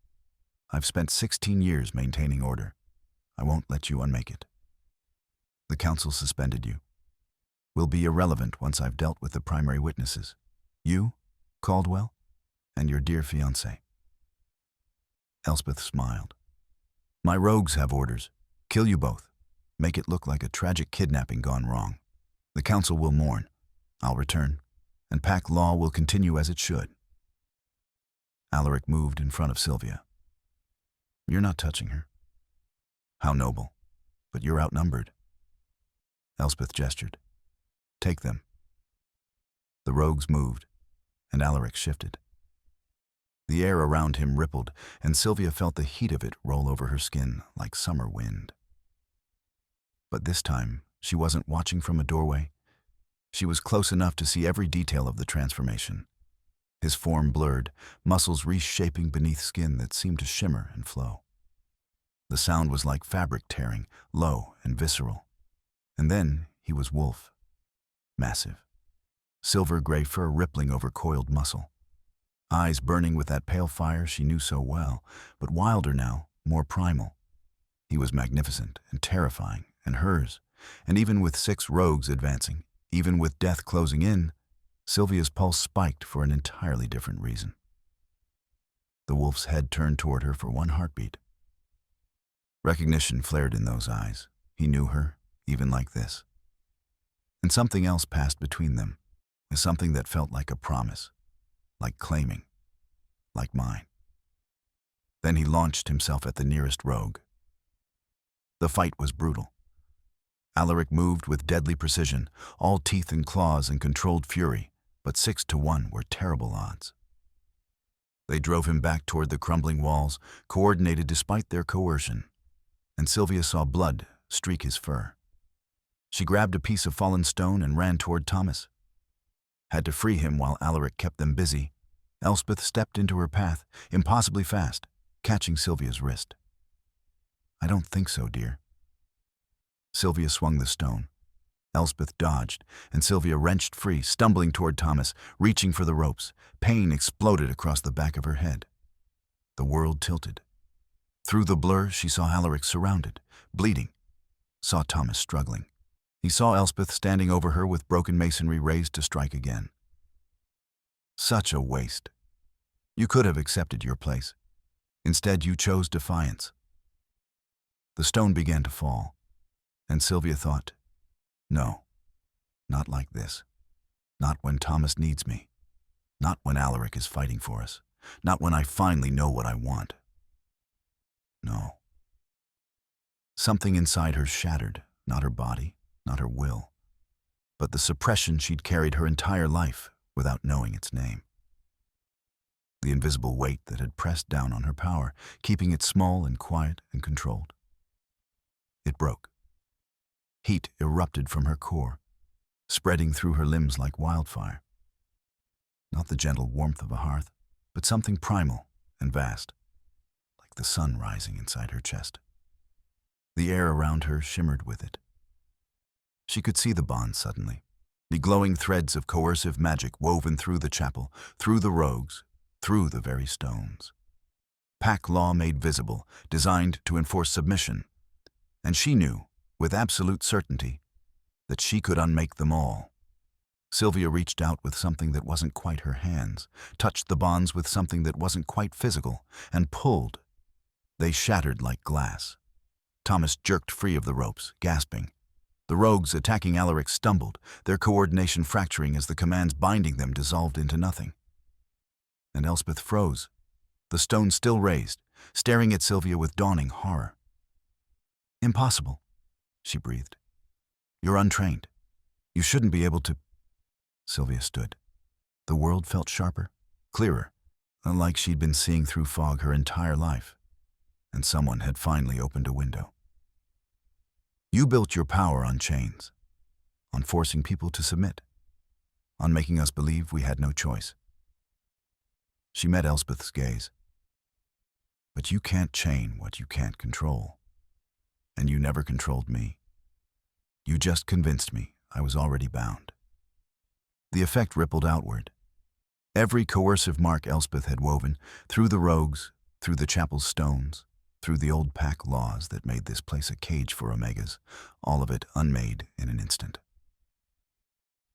I've spent 16 years maintaining order. I won't let you unmake it. The council suspended you. Will be irrelevant once I've dealt with the primary witnesses. You, Caldwell, and your dear fiancé. Elspeth smiled. My rogues have orders. Kill you both. Make it look like a tragic kidnapping gone wrong. The council will mourn. I'll return, and Pack Law will continue as it should. Alaric moved in front of Sylvia. You're not touching her. How noble. But you're outnumbered. Elspeth gestured. Take them. The rogues moved, and Alaric shifted. The air around him rippled, and Sylvia felt the heat of it roll over her skin like summer wind. But this time, she wasn't watching from a doorway. She was close enough to see every detail of the transformation. His form blurred, muscles reshaping beneath skin that seemed to shimmer and flow. The sound was like fabric tearing, low and visceral. And then he was wolf. Massive. Silver-gray fur rippling over coiled muscle. Eyes burning with that pale fire she knew so well, but wilder now, more primal. He was magnificent and terrifying, and hers, and even with 6 rogues advancing, even with death closing in, Sylvia's pulse spiked for an entirely different reason. The wolf's head turned toward her for one heartbeat. Recognition flared in those eyes. He knew her, even like this. And something else passed between them, something that felt like a promise, like claiming, like mine. Then he launched himself at the nearest rogue. The fight was brutal. Alaric moved with deadly precision, all teeth and claws and controlled fury, but 6-1 were terrible odds. They drove him back toward the crumbling walls, coordinated despite their coercion, and Sylvia saw blood streak his fur. She grabbed a piece of fallen stone and ran toward Thomas. Had to free him while Alaric kept them busy. Elspeth stepped into her path, impossibly fast, catching Sylvia's wrist. I don't think so, dear. Sylvia swung the stone. Elspeth dodged, and Sylvia wrenched free, stumbling toward Thomas, reaching for the ropes. Pain exploded across the back of her head. The world tilted. Through the blur, she saw Alaric surrounded, bleeding. Saw Thomas struggling. He saw Elspeth standing over her with broken masonry raised to strike again. Such a waste. You could have accepted your place. Instead, you chose defiance. The stone began to fall, and Sylvia thought, no, not like this. Not when Thomas needs me. Not when Alaric is fighting for us. Not when I finally know what I want. No. Something inside her shattered, not her body, not her will, but the suppression she'd carried her entire life without knowing its name. The invisible weight that had pressed down on her power, keeping it small and quiet and controlled. It broke. Heat erupted from her core, spreading through her limbs like wildfire. Not the gentle warmth of a hearth, but something primal and vast, like the sun rising inside her chest. The air around her shimmered with it. She could see the bond suddenly, the glowing threads of coercive magic woven through the chapel, through the rogues, through the very stones. Pack Law made visible, designed to enforce submission, and she knew, with absolute certainty, that she could unmake them all. Sylvia reached out with something that wasn't quite her hands, touched the bonds with something that wasn't quite physical, and pulled. They shattered like glass. Thomas jerked free of the ropes, gasping. The rogues attacking Alaric stumbled, their coordination fracturing as the commands binding them dissolved into nothing. And Elspeth froze, the stone still raised, staring at Sylvia with dawning horror. Impossible, she breathed. You're untrained. You shouldn't be able to. Sylvia stood. The world felt sharper, clearer, like she'd been seeing through fog her entire life, and someone had finally opened a window. You built your power on chains, on forcing people to submit, on making us believe we had no choice. She met Elspeth's gaze. But you can't chain what you can't control. And you never controlled me. You just convinced me I was already bound. The effect rippled outward. Every coercive mark Elspeth had woven, through the rogues, through the chapel's stones, through the old pack laws that made this place a cage for Omegas, all of it unmade in an instant.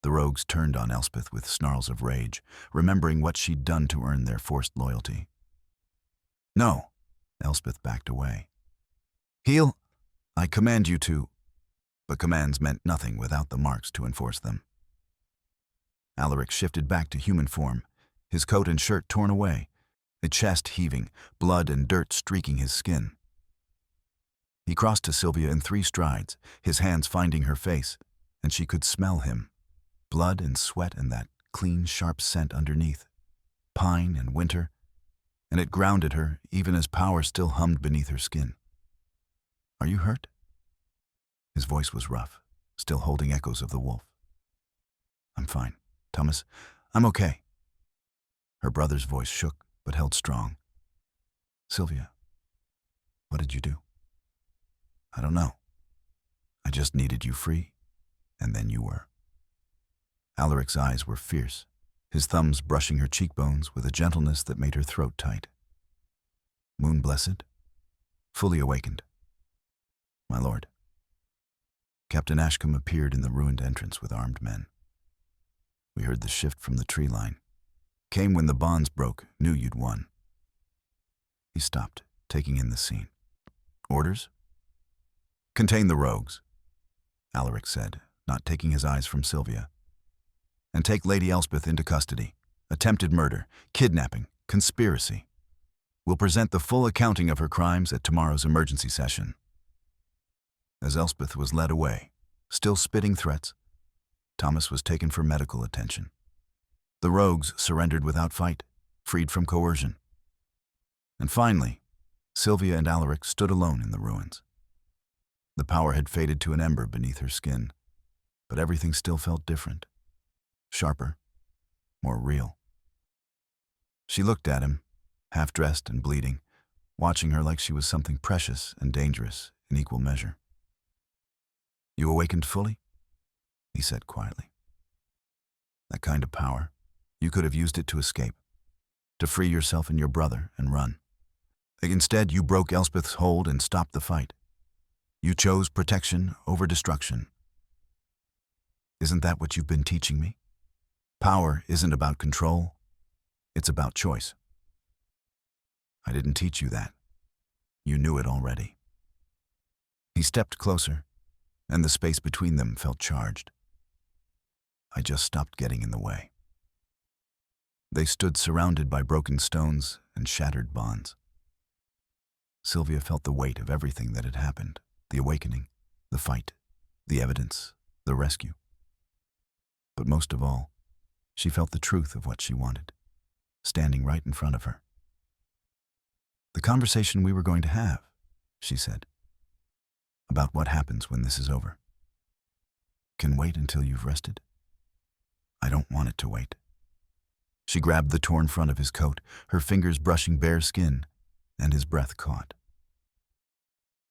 The rogues turned on Elspeth with snarls of rage, remembering what she'd done to earn their forced loyalty. "No," Elspeth backed away. "Heel, I command you to." But commands meant nothing without the marks to enforce them. Alaric shifted back to human form, his coat and shirt torn away, a chest heaving, blood and dirt streaking his skin. He crossed to Sylvia in 3 strides, his hands finding her face, and she could smell him. Blood and sweat and that clean, sharp scent underneath. Pine and winter, and it grounded her even as power still hummed beneath her skin. "Are you hurt?" His voice was rough, still holding echoes of the wolf. "I'm fine, Thomas. I'm okay." Her brother's voice shook, but held strong. "Sylvia, what did you do?" "I don't know. I just needed you free, and then you were." Alaric's eyes were fierce, his thumbs brushing her cheekbones with a gentleness that made her throat tight. "Moon blessed? Fully awakened." "My lord." Captain Ashcombe appeared in the ruined entrance with armed men. "We heard the shift from the tree line. Came when the bonds broke, knew you'd won." He stopped, taking in the scene. "Orders?" "Contain the rogues," Alaric said, not taking his eyes from Sylvia. "And take Lady Elspeth into custody. Attempted murder, kidnapping, conspiracy. We'll present the full accounting of her crimes at tomorrow's emergency session." As Elspeth was led away, still spitting threats, Thomas was taken for medical attention. The rogues surrendered without fight, freed from coercion. And finally, Sylvia and Alaric stood alone in the ruins. The power had faded to an ember beneath her skin, but everything still felt different. Sharper, more real. She looked at him, half-dressed and bleeding, watching her like she was something precious and dangerous in equal measure. "You awakened fully?" he said quietly. "That kind of power, you could have used it to escape, to free yourself and your brother and run. Instead, you broke Elspeth's hold and stopped the fight. You chose protection over destruction. Isn't that what you've been teaching me? Power isn't about control, it's about choice." "I didn't teach you that. You knew it already." He stepped closer, and the space between them felt charged. "I just stopped getting in the way." They stood surrounded by broken stones and shattered bonds. Sylvia felt the weight of everything that had happened, the awakening, the fight, the evidence, the rescue. But most of all, she felt the truth of what she wanted, standing right in front of her. "The conversation we were going to have," she said, "about what happens when this is over, can wait until you've rested. I don't want it to wait." She grabbed the torn front of his coat, her fingers brushing bare skin, and his breath caught.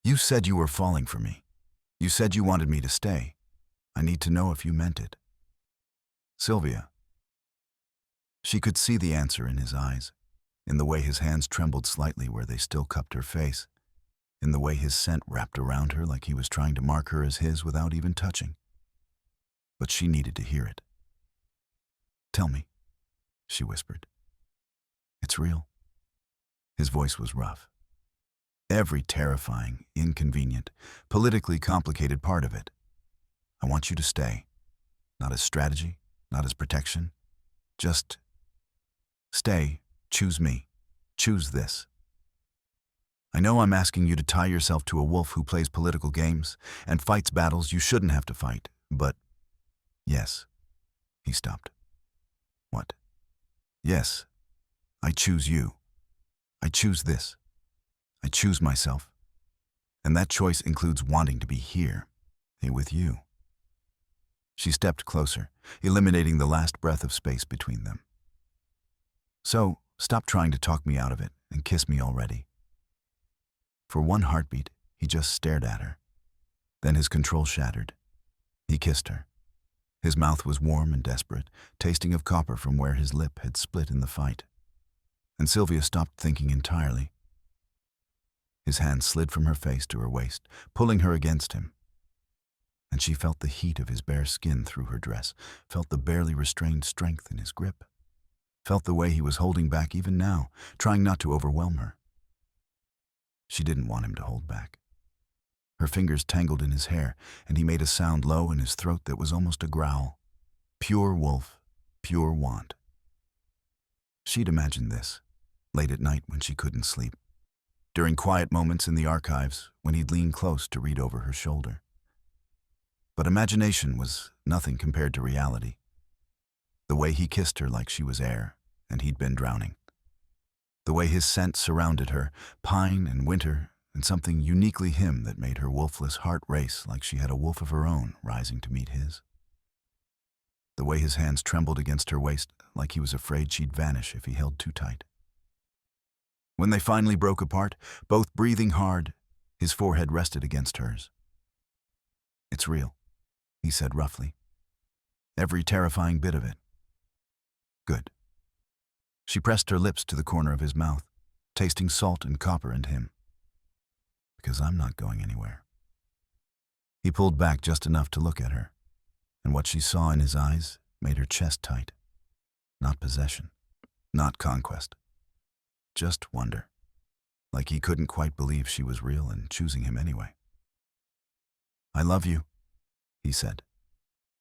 "You said you were falling for me. You said you wanted me to stay. I need to know if you meant it." "Sylvia." She could see the answer in his eyes, in the way his hands trembled slightly where they still cupped her face, in the way his scent wrapped around her like he was trying to mark her as his without even touching. But she needed to hear it. "Tell me," she whispered. "It's real." His voice was rough. "Every terrifying, inconvenient, politically complicated part of it. I want you to stay. Not as strategy, not as protection. Just stay, choose me, choose this. I know I'm asking you to tie yourself to a wolf who plays political games and fights battles you shouldn't have to fight, but yes." He stopped. "What?" "Yes, I choose you. I choose this. I choose myself. And that choice includes wanting to be here, with you." She stepped closer, eliminating the last breath of space between them. "So, stop trying to talk me out of it and kiss me already." For one heartbeat, he just stared at her. Then his control shattered. He kissed her. His mouth was warm and desperate, tasting of copper from where his lip had split in the fight. And Sylvia stopped thinking entirely. His hand slid from her face to her waist, pulling her against him. and she felt the heat of his bare skin through her dress, felt the barely restrained strength in his grip, felt the way he was holding back even now, trying not to overwhelm her. She didn't want him to hold back. Her fingers tangled in his hair, and he made a sound low in his throat that was almost a growl. Pure wolf, pure want. She'd imagined this, late at night when she couldn't sleep, during quiet moments in the archives when he'd lean close to read over her shoulder. But imagination was nothing compared to reality. The way he kissed her like she was air, and he'd been drowning. The way his scent surrounded her, pine and winter, and something uniquely him that made her wolfless heart race like she had a wolf of her own rising to meet his. The way his hands trembled against her waist like he was afraid she'd vanish if he held too tight. When they finally broke apart, both breathing hard, his forehead rested against hers. "It's real," he said roughly. "Every terrifying bit of it." "Good." She pressed her lips to the corner of his mouth, tasting salt and copper and him. "Because I'm not going anywhere." He pulled back just enough to look at her, and what she saw in his eyes made her chest tight. Not possession, not conquest. Just wonder, like he couldn't quite believe she was real and choosing him anyway. "I love you," he said,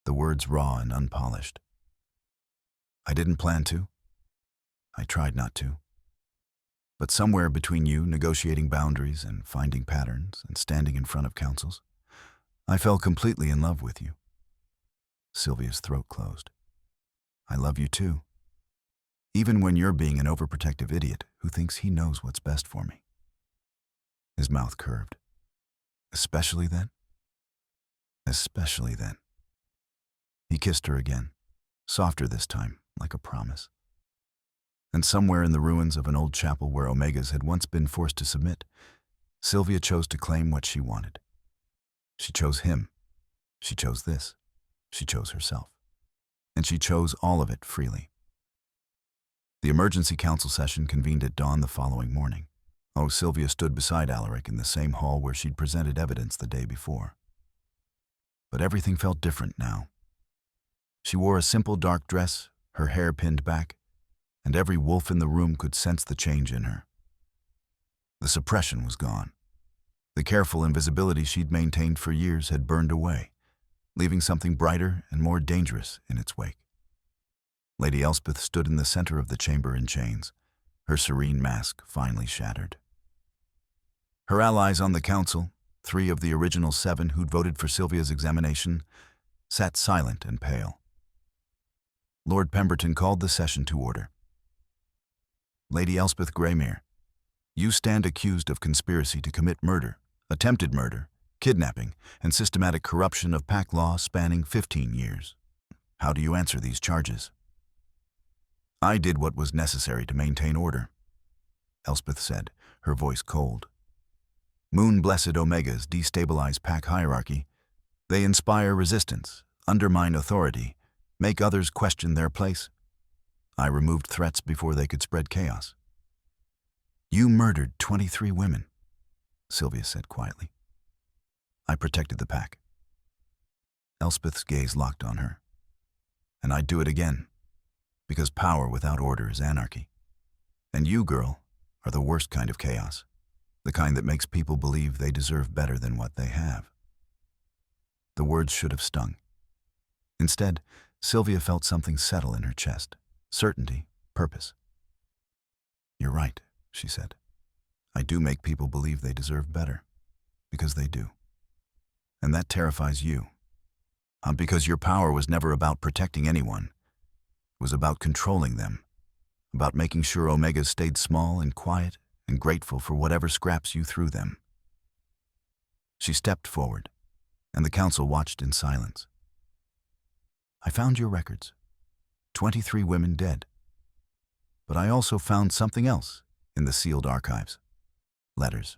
the words raw and unpolished. "I didn't plan to. I tried not to. But somewhere between you negotiating boundaries and finding patterns and standing in front of councils, I fell completely in love with you." Sylvia's throat closed. "I love you too. Even when you're being an overprotective idiot who thinks he knows what's best for me." His mouth curved. "Especially then?" "Especially then." He kissed her again, softer this time, like a promise. And somewhere in the ruins of an old chapel where Omegas had once been forced to submit, Sylvia chose to claim what she wanted. She chose him. She chose this. She chose herself. And she chose all of it freely. The emergency council session convened at dawn the following morning. Sylvia stood beside Alaric in the same hall where she'd presented evidence the day before. But everything felt different now. She wore a simple dark dress, her hair pinned back, and every wolf in the room could sense the change in her. The suppression was gone. The careful invisibility she'd maintained for years had burned away, leaving something brighter and more dangerous in its wake. Lady Elspeth stood in the center of the chamber in chains, her serene mask finally shattered. Her allies on the council, 3 of the original 7 who'd voted for Sylvia's examination, sat silent and pale. Lord Pemberton called the session to order. "Lady Elspeth Greymere, you stand accused of conspiracy to commit murder, attempted murder, kidnapping, and systematic corruption of pack law spanning 15 years. How do you answer these charges?" "I did what was necessary to maintain order," Elspeth said, her voice cold. "Moon-blessed Omegas destabilize pack hierarchy. They inspire resistance, undermine authority, make others question their place. I removed threats before they could spread chaos." "You murdered 23 women," Sylvia said quietly. "I protected the pack." Elspeth's gaze locked on her. "And I'd do it again, because power without order is anarchy. And you, girl, are the worst kind of chaos, the kind that makes people believe they deserve better than what they have." The words should have stung. Instead, Sylvia felt something settle in her chest. Certainty, purpose. "You're right," she said. "I do make people believe they deserve better, because they do. And that terrifies you. Because your power was never about protecting anyone. It was about controlling them, about making sure Omegas stayed small and quiet and grateful for whatever scraps you threw them." She stepped forward, and the council watched in silence. "I found your records. 23 women dead. But I also found something else in the sealed archives. Letters.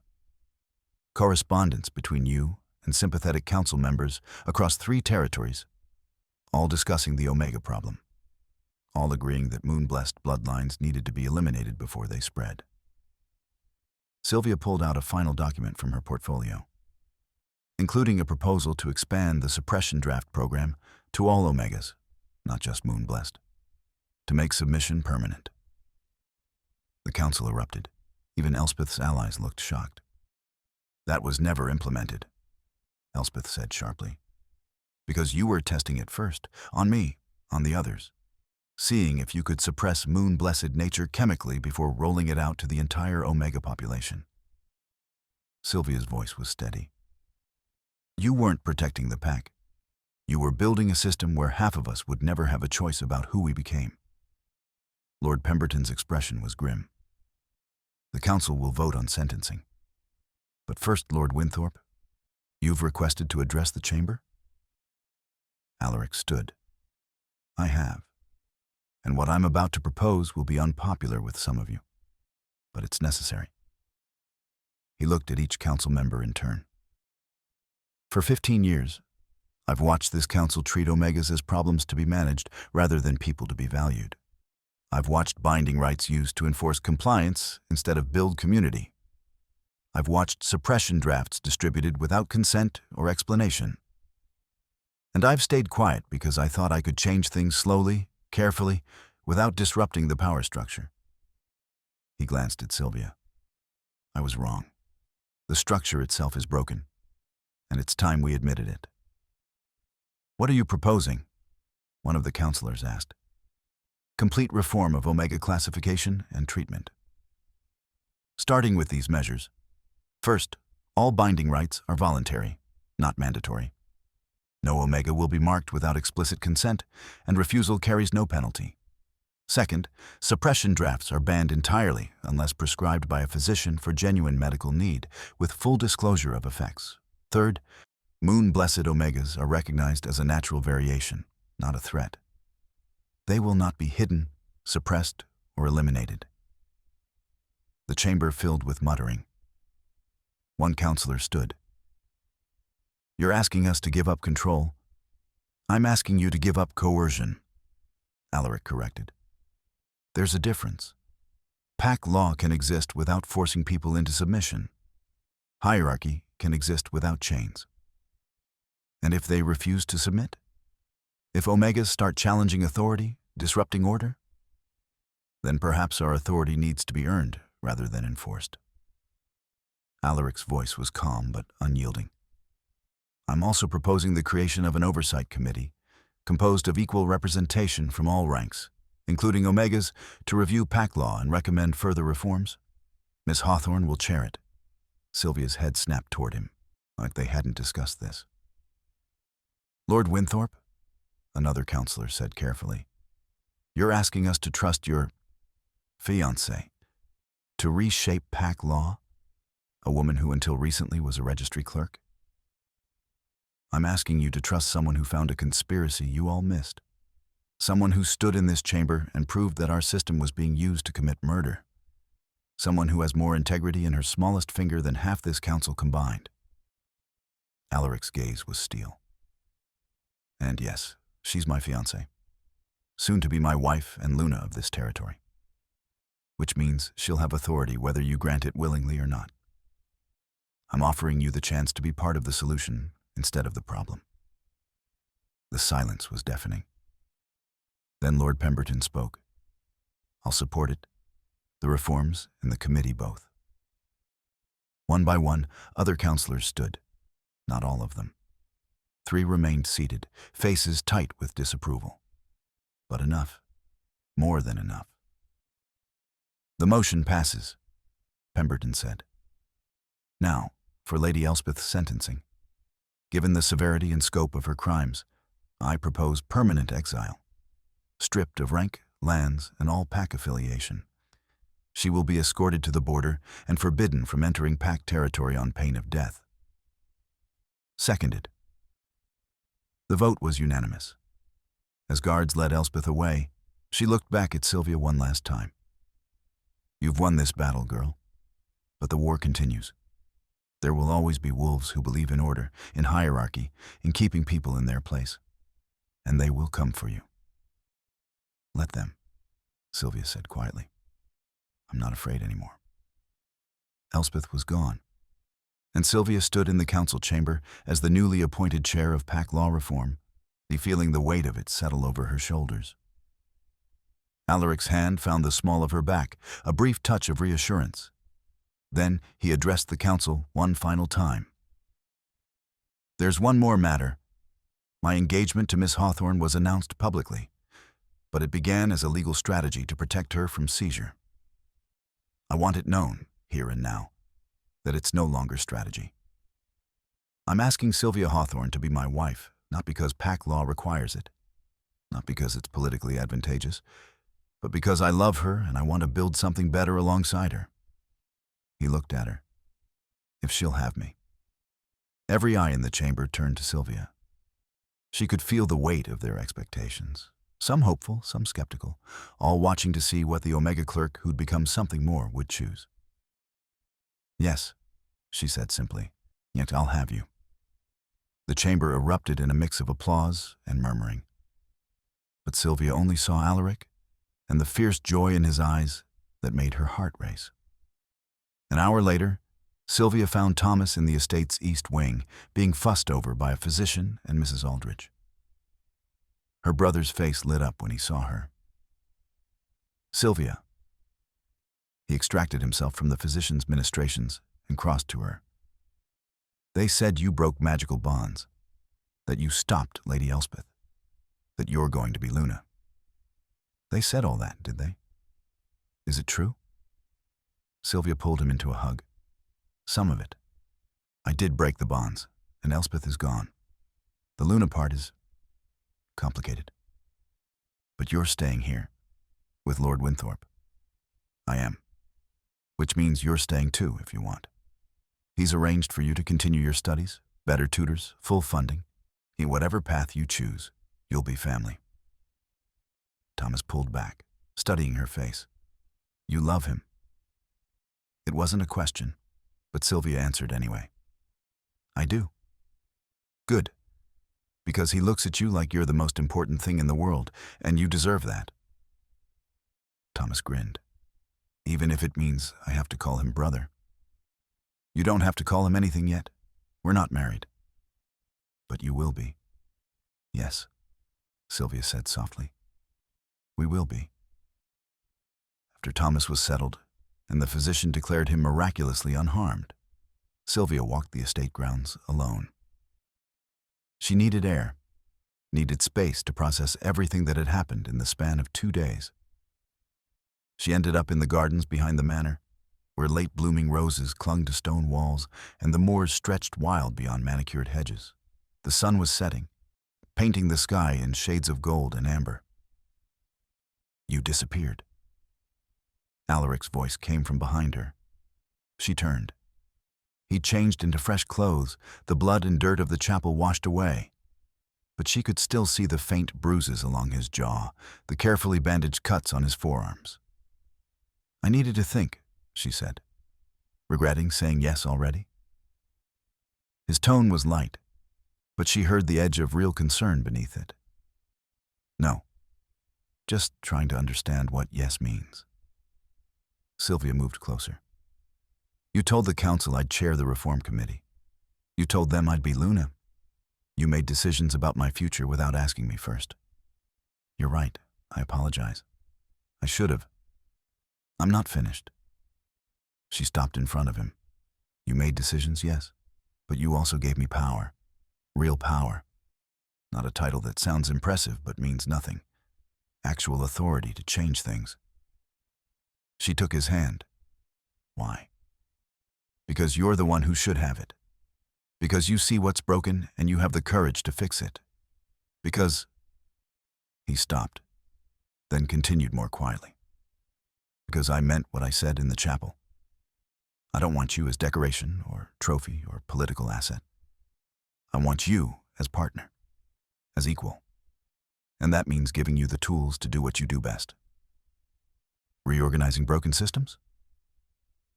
Correspondence between you and sympathetic council members across 3 territories, all discussing the Omega problem, all agreeing that moon-blessed bloodlines needed to be eliminated before they spread." Sylvia pulled out a final document from her portfolio. including a proposal to expand the suppression draft program to all Omegas, not just Moon-blessed, to make submission permanent. The council erupted. Even Elspeth's allies looked shocked. That was never implemented, Elspeth said sharply. Because you were testing it first, on me, on the others, seeing if you could suppress Moon-blessed nature chemically before rolling it out to the entire Omega population. Sylvia's voice was steady. You weren't protecting the pack. You were building a system where half of us would never have a choice about who we became. Lord Pemberton's expression was grim. The council will vote on sentencing. But first, Lord Winthorpe, you've requested to address the chamber? Alaric stood. I have. And what I'm about to propose will be unpopular with some of you. But it's necessary. He looked at each council member in turn. For 15 years, I've watched this council treat Omegas as problems to be managed rather than people to be valued. I've watched binding rights used to enforce compliance instead of build community. I've watched suppression drafts distributed without consent or explanation. And I've stayed quiet because I thought I could change things slowly, carefully, without disrupting the power structure. He glanced at Sylvia. I was wrong. The structure itself is broken, and it's time we admitted it. What are you proposing? One of the counselors asked. Complete reform of Omega classification and treatment. Starting with these measures. First, all binding rights are voluntary, not mandatory. No Omega will be marked without explicit consent, and refusal carries no penalty. Second, suppression drafts are banned entirely unless prescribed by a physician for genuine medical need, with full disclosure of effects. Third, Moon-blessed Omegas are recognized as a natural variation, not a threat. They will not be hidden, suppressed, or eliminated. The chamber filled with muttering. One counselor stood. You're asking us to give up control. I'm asking you to give up coercion, Alaric corrected. There's a difference. Pack law can exist without forcing people into submission. Hierarchy can exist without chains. And if they refuse to submit? If Omegas start challenging authority, disrupting order? Then perhaps our authority needs to be earned rather than enforced. Alaric's voice was calm but unyielding. I'm also proposing the creation of an oversight committee, composed of equal representation from all ranks, including Omegas, to review pack law and recommend further reforms. Miss Hawthorne will chair it. Sylvia's head snapped toward him, like they hadn't discussed this. Lord Winthorpe, another counselor said carefully, you're asking us to trust your fiancée to reshape pack law, a woman who until recently was a registry clerk? I'm asking you to trust someone who found a conspiracy you all missed. Someone who stood in this chamber and proved that our system was being used to commit murder. Someone who has more integrity in her smallest finger than half this council combined. Alaric's gaze was steel. And yes, she's my fiancée. Soon to be my wife and Luna of this territory. Which means she'll have authority whether you grant it willingly or not. I'm offering you the chance to be part of the solution instead of the problem. The silence was deafening. Then Lord Pemberton spoke. I'll support it, the reforms and the committee both. One by one, other counselors stood, not all of them. 3 remained seated, faces tight with disapproval. But enough, more than enough. The motion passes, Pemberton said. Now, for Lady Elspeth's sentencing. Given the severity and scope of her crimes, I propose permanent exile. Stripped of rank, lands, and all pack affiliation. She will be escorted to the border and forbidden from entering pack territory on pain of death. Seconded. The vote was unanimous. As guards led Elspeth away, she looked back at Sylvia one last time. You've won this battle, girl. But the war continues. There will always be wolves who believe in order, in hierarchy, in keeping people in their place. And they will come for you. Let them, Sylvia said quietly. I'm not afraid anymore. Elspeth was gone, And Sylvia stood in the council chamber as the newly appointed chair of Pack Law Reform, feeling the weight of it settle over her shoulders. Alaric's hand found the small of her back, a brief touch of reassurance. Then he addressed the council one final time. "There's one more matter. My engagement to Miss Hawthorne was announced publicly, but it began as a legal strategy to protect her from seizure. I want it known, here and now, that it's no longer strategy. I'm asking Sylvia Hawthorne to be my wife, not because Pack Law requires it, not because it's politically advantageous, but because I love her and I want to build something better alongside her." He looked at her. "If she'll have me." Every eye in the chamber turned to Sylvia. She could feel the weight of their expectations, some hopeful, some skeptical, all watching to see what the Omega clerk who'd become something more would choose. "Yes," she said simply, "yet I'll have you." The chamber erupted in a mix of applause and murmuring. But Sylvia only saw Alaric and the fierce joy in his eyes that made her heart race. An hour later, Sylvia found Thomas in the estate's east wing, being fussed over by a physician and Mrs. Aldrich. Her brother's face lit up when he saw her. "Sylvia." He extracted himself from the physician's ministrations and crossed to her. "They said you broke magical bonds, that you stopped Lady Elspeth, that you're going to be Luna. They said all that, did they? Is it true?" Sylvia pulled him into a hug. "Some of it. I did break the bonds, and Elspeth is gone. The Luna part is complicated. But you're staying here, with Lord Winthorpe. I am. Which means you're staying too, if you want. He's arranged for you to continue your studies, better tutors, full funding. In whatever path you choose, you'll be family." Thomas pulled back, studying her face. "You love him." It wasn't a question, but Sylvia answered anyway. "I do." "Good. Because he looks at you like you're the most important thing in the world, and you deserve that." Thomas grinned. "Even if it means I have to call him brother." "You don't have to call him anything yet. We're not married." "But you will be." "Yes," Sylvia said softly. "We will be." After Thomas was settled, and the physician declared him miraculously unharmed, Sylvia walked the estate grounds alone. She needed air, needed space to process everything that had happened in the span of 2 days. She ended up in the gardens behind the manor, where late-blooming roses clung to stone walls and the moors stretched wild beyond manicured hedges. The sun was setting, painting the sky in shades of gold and amber. "You disappeared." Alaric's voice came from behind her. She turned. He changed into fresh clothes, the blood and dirt of the chapel washed away. But she could still see the faint bruises along his jaw, the carefully bandaged cuts on his forearms. "I needed to think," she said, regretting saying yes already. His tone was light, but she heard the edge of real concern beneath it. "No, just trying to understand what yes means." Sylvia moved closer. "You told the council I'd chair the reform committee. You told them I'd be Luna. You made decisions about my future without asking me first. You're right. I apologize. I should have. I'm not finished." She stopped in front of him. "You made decisions, yes, but you also gave me power. Real power. Not a title that sounds impressive but means nothing. Actual authority to change things." She took his hand. "Why?" "Because you're the one who should have it. Because you see what's broken and you have the courage to fix it. Because—" He stopped, then continued more quietly. "Because I meant what I said in the chapel. I don't want you as decoration or trophy or political asset. I want you as partner, as equal. And that means giving you the tools to do what you do best. Reorganizing broken systems?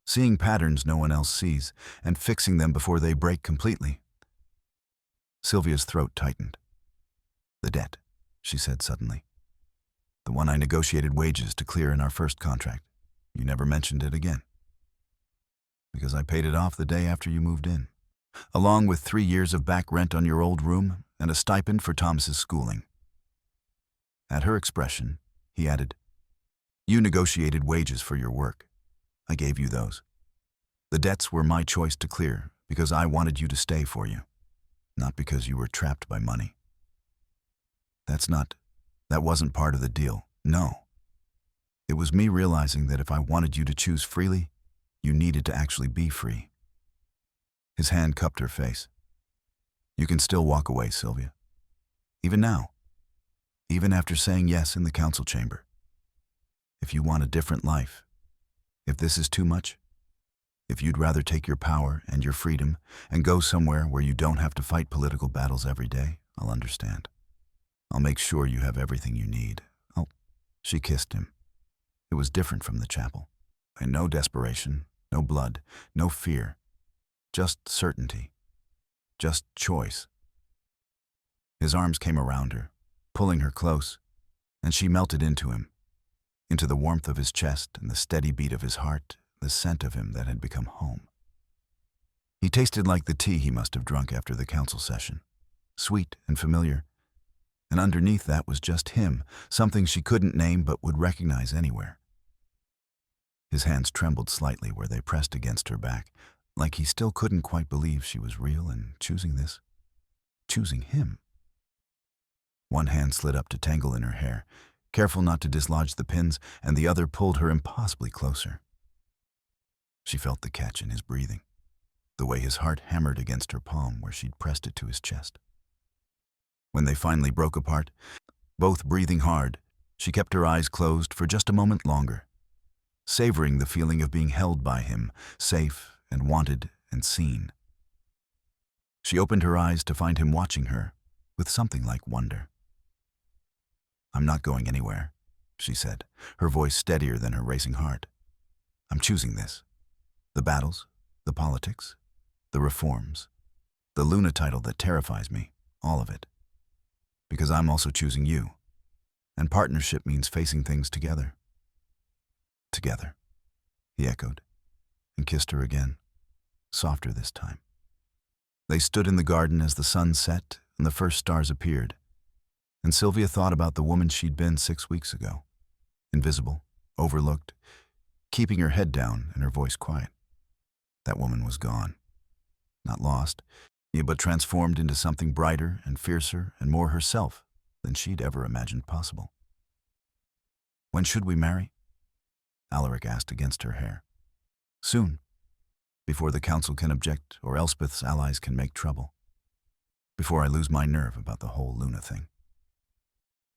Seeing patterns no one else sees and fixing them before they break completely." Sylvia's throat tightened. "The debt," she said suddenly. "The one I negotiated wages to clear in our first contract. You never mentioned it again." Because I paid it off the day after you moved in, along with 3 years of back rent on your old room and a stipend for Thomas's schooling. At her expression, he added, "You negotiated wages for your work. I gave you those. The debts were my choice to clear because I wanted you to stay for you, not because you were trapped by money. That wasn't part of the deal, no. It was me realizing that if I wanted you to choose freely, you needed to actually be free." His hand cupped her face. "You can still walk away, Sylvia. Even now. Even after saying yes in the council chamber. If you want a different life, if this is too much, if you'd rather take your power and your freedom and go somewhere where you don't have to fight political battles every day, I'll understand. I'll make sure you have everything you need. She kissed him. It was different from the chapel. And no desperation, no blood, no fear. Just certainty. Just choice. His arms came around her, pulling her close, and she melted into him, into the warmth of his chest and the steady beat of his heart, the scent of him that had become home. He tasted like the tea he must have drunk after the council session, sweet and familiar, and underneath that was just him, something she couldn't name but would recognize anywhere. His hands trembled slightly where they pressed against her back, like he still couldn't quite believe she was real and choosing this, choosing him. One hand slid up to tangle in her hair, careful not to dislodge the pins, and the other pulled her impossibly closer. She felt the catch in his breathing, the way his heart hammered against her palm where she'd pressed it to his chest. When they finally broke apart, both breathing hard, she kept her eyes closed for just a moment longer, savoring the feeling of being held by him, safe and wanted and seen. She opened her eyes to find him watching her with something like wonder. "I'm not going anywhere," she said, her voice steadier than her racing heart. "I'm choosing this. The battles, the politics, the reforms, the Luna title that terrifies me, all of it. Because I'm also choosing you. And partnership means facing things together." "Together," he echoed, and kissed her again, softer this time. They stood in the garden as the sun set and the first stars appeared, and Sylvia thought about the woman she'd been 6 weeks ago, invisible, overlooked, keeping her head down and her voice quiet. That woman was gone. Not lost, but transformed into something brighter and fiercer and more herself than she'd ever imagined possible. "When should we marry?" Alaric asked against her hair. "Soon, before the council can object or Elspeth's allies can make trouble. Before I lose my nerve about the whole Luna thing."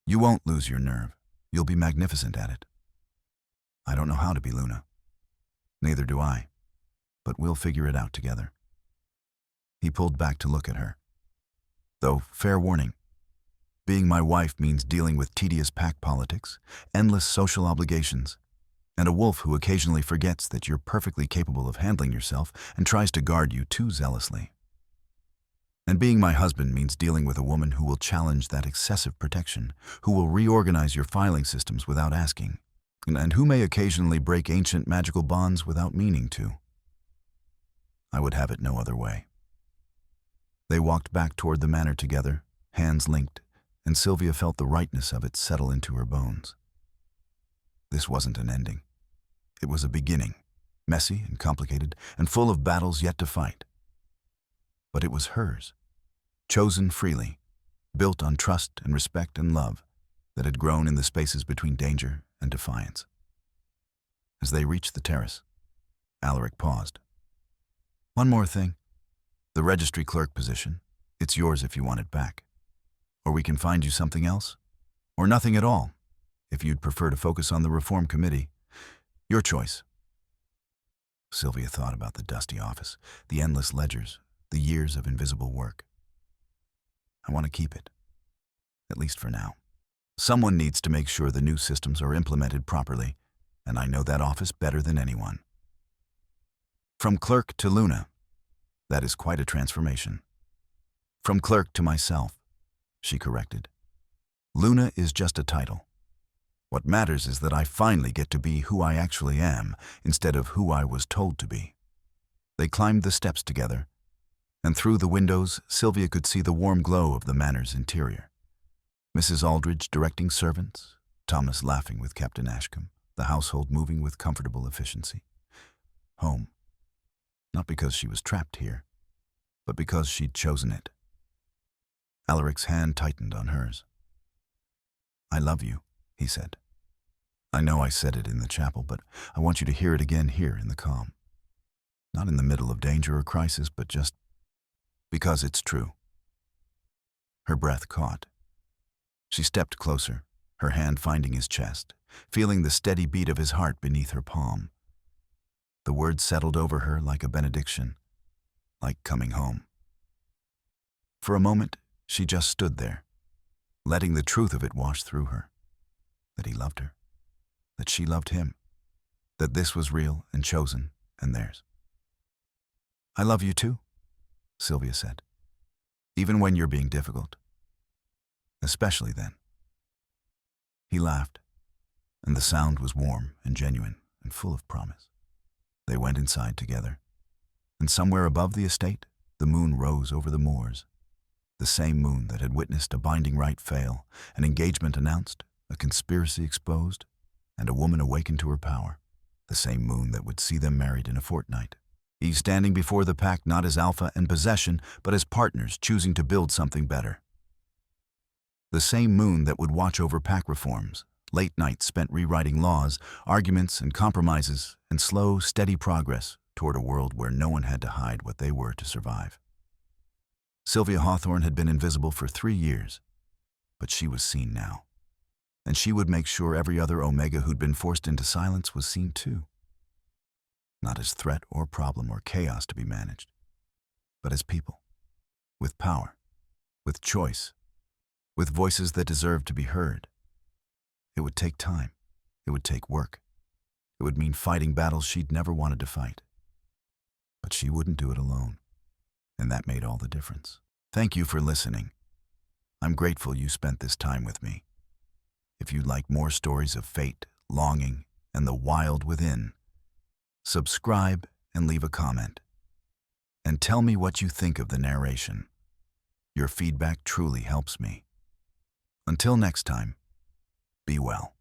"You won't lose your nerve. You'll be magnificent at it." "I don't know how to be Luna." "Neither do I, but we'll figure it out together." He pulled back to look at her. "Though, fair warning, being my wife means dealing with tedious pack politics, endless social obligations, and a wolf who occasionally forgets that you're perfectly capable of handling yourself and tries to guard you too zealously. And being my husband means dealing with a woman who will challenge that excessive protection, who will reorganize your filing systems without asking, and who may occasionally break ancient magical bonds without meaning to. I would have it no other way." They walked back toward the manor together, hands linked, and Sylvia felt the rightness of it settle into her bones. This wasn't an ending. It was a beginning, messy and complicated, and full of battles yet to fight. But it was hers, chosen freely, built on trust and respect and love that had grown in the spaces between danger and defiance. As they reached the terrace, Alaric paused. "One more thing. The registry clerk position, it's yours if you want it back. Or we can find you something else. Or nothing at all, if you'd prefer to focus on the reform committee. Your choice." Sylvia thought about the dusty office, the endless ledgers, the years of invisible work. "I want to keep it, at least for now. Someone needs to make sure the new systems are implemented properly, and I know that office better than anyone." From clerk to Luna. That is quite a transformation. "From clerk to myself," she corrected. "Luna is just a title. What matters is that I finally get to be who I actually am instead of who I was told to be." They climbed the steps together, and through the windows Sylvia could see the warm glow of the manor's interior. Mrs. Aldridge directing servants, Thomas laughing with Captain Ashcombe, the household moving with comfortable efficiency. Home. Not because she was trapped here, but because she'd chosen it. Alaric's hand tightened on hers. "I love you," he said. "I know I said it in the chapel, but I want you to hear it again here in the calm. Not in the middle of danger or crisis, but just because it's true." Her breath caught. She stepped closer, her hand finding his chest, feeling the steady beat of his heart beneath her palm. The words settled over her like a benediction, like coming home. For a moment, she just stood there, letting the truth of it wash through her. That he loved her, that she loved him, that this was real and chosen and theirs. "I love you too," Sylvia said, "even when you're being difficult. Especially then." He laughed, and the sound was warm and genuine and full of promise. They went inside together, and somewhere above the estate, the moon rose over the moors. The same moon that had witnessed a binding rite fail, an engagement announced, a conspiracy exposed, and a woman awakened to her power. The same moon that would see them married in a fortnight. He standing before the pack not as alpha and possession, but as partners choosing to build something better. The same moon that would watch over pack reforms, late nights spent rewriting laws, arguments and compromises, and slow, steady progress toward a world where no one had to hide what they were to survive. Sylvia Hawthorne had been invisible for 3 years, but she was seen now. And she would make sure every other Omega who'd been forced into silence was seen too. Not as threat or problem or chaos to be managed, but as people, with power, with choice, with voices that deserved to be heard. It would take time. It would take work. It would mean fighting battles she'd never wanted to fight. But she wouldn't do it alone, and that made all the difference. Thank you for listening. I'm grateful you spent this time with me. If you'd like more stories of fate, longing, and the wild within, subscribe and leave a comment. And tell me what you think of the narration. Your feedback truly helps me. Until next time, be well.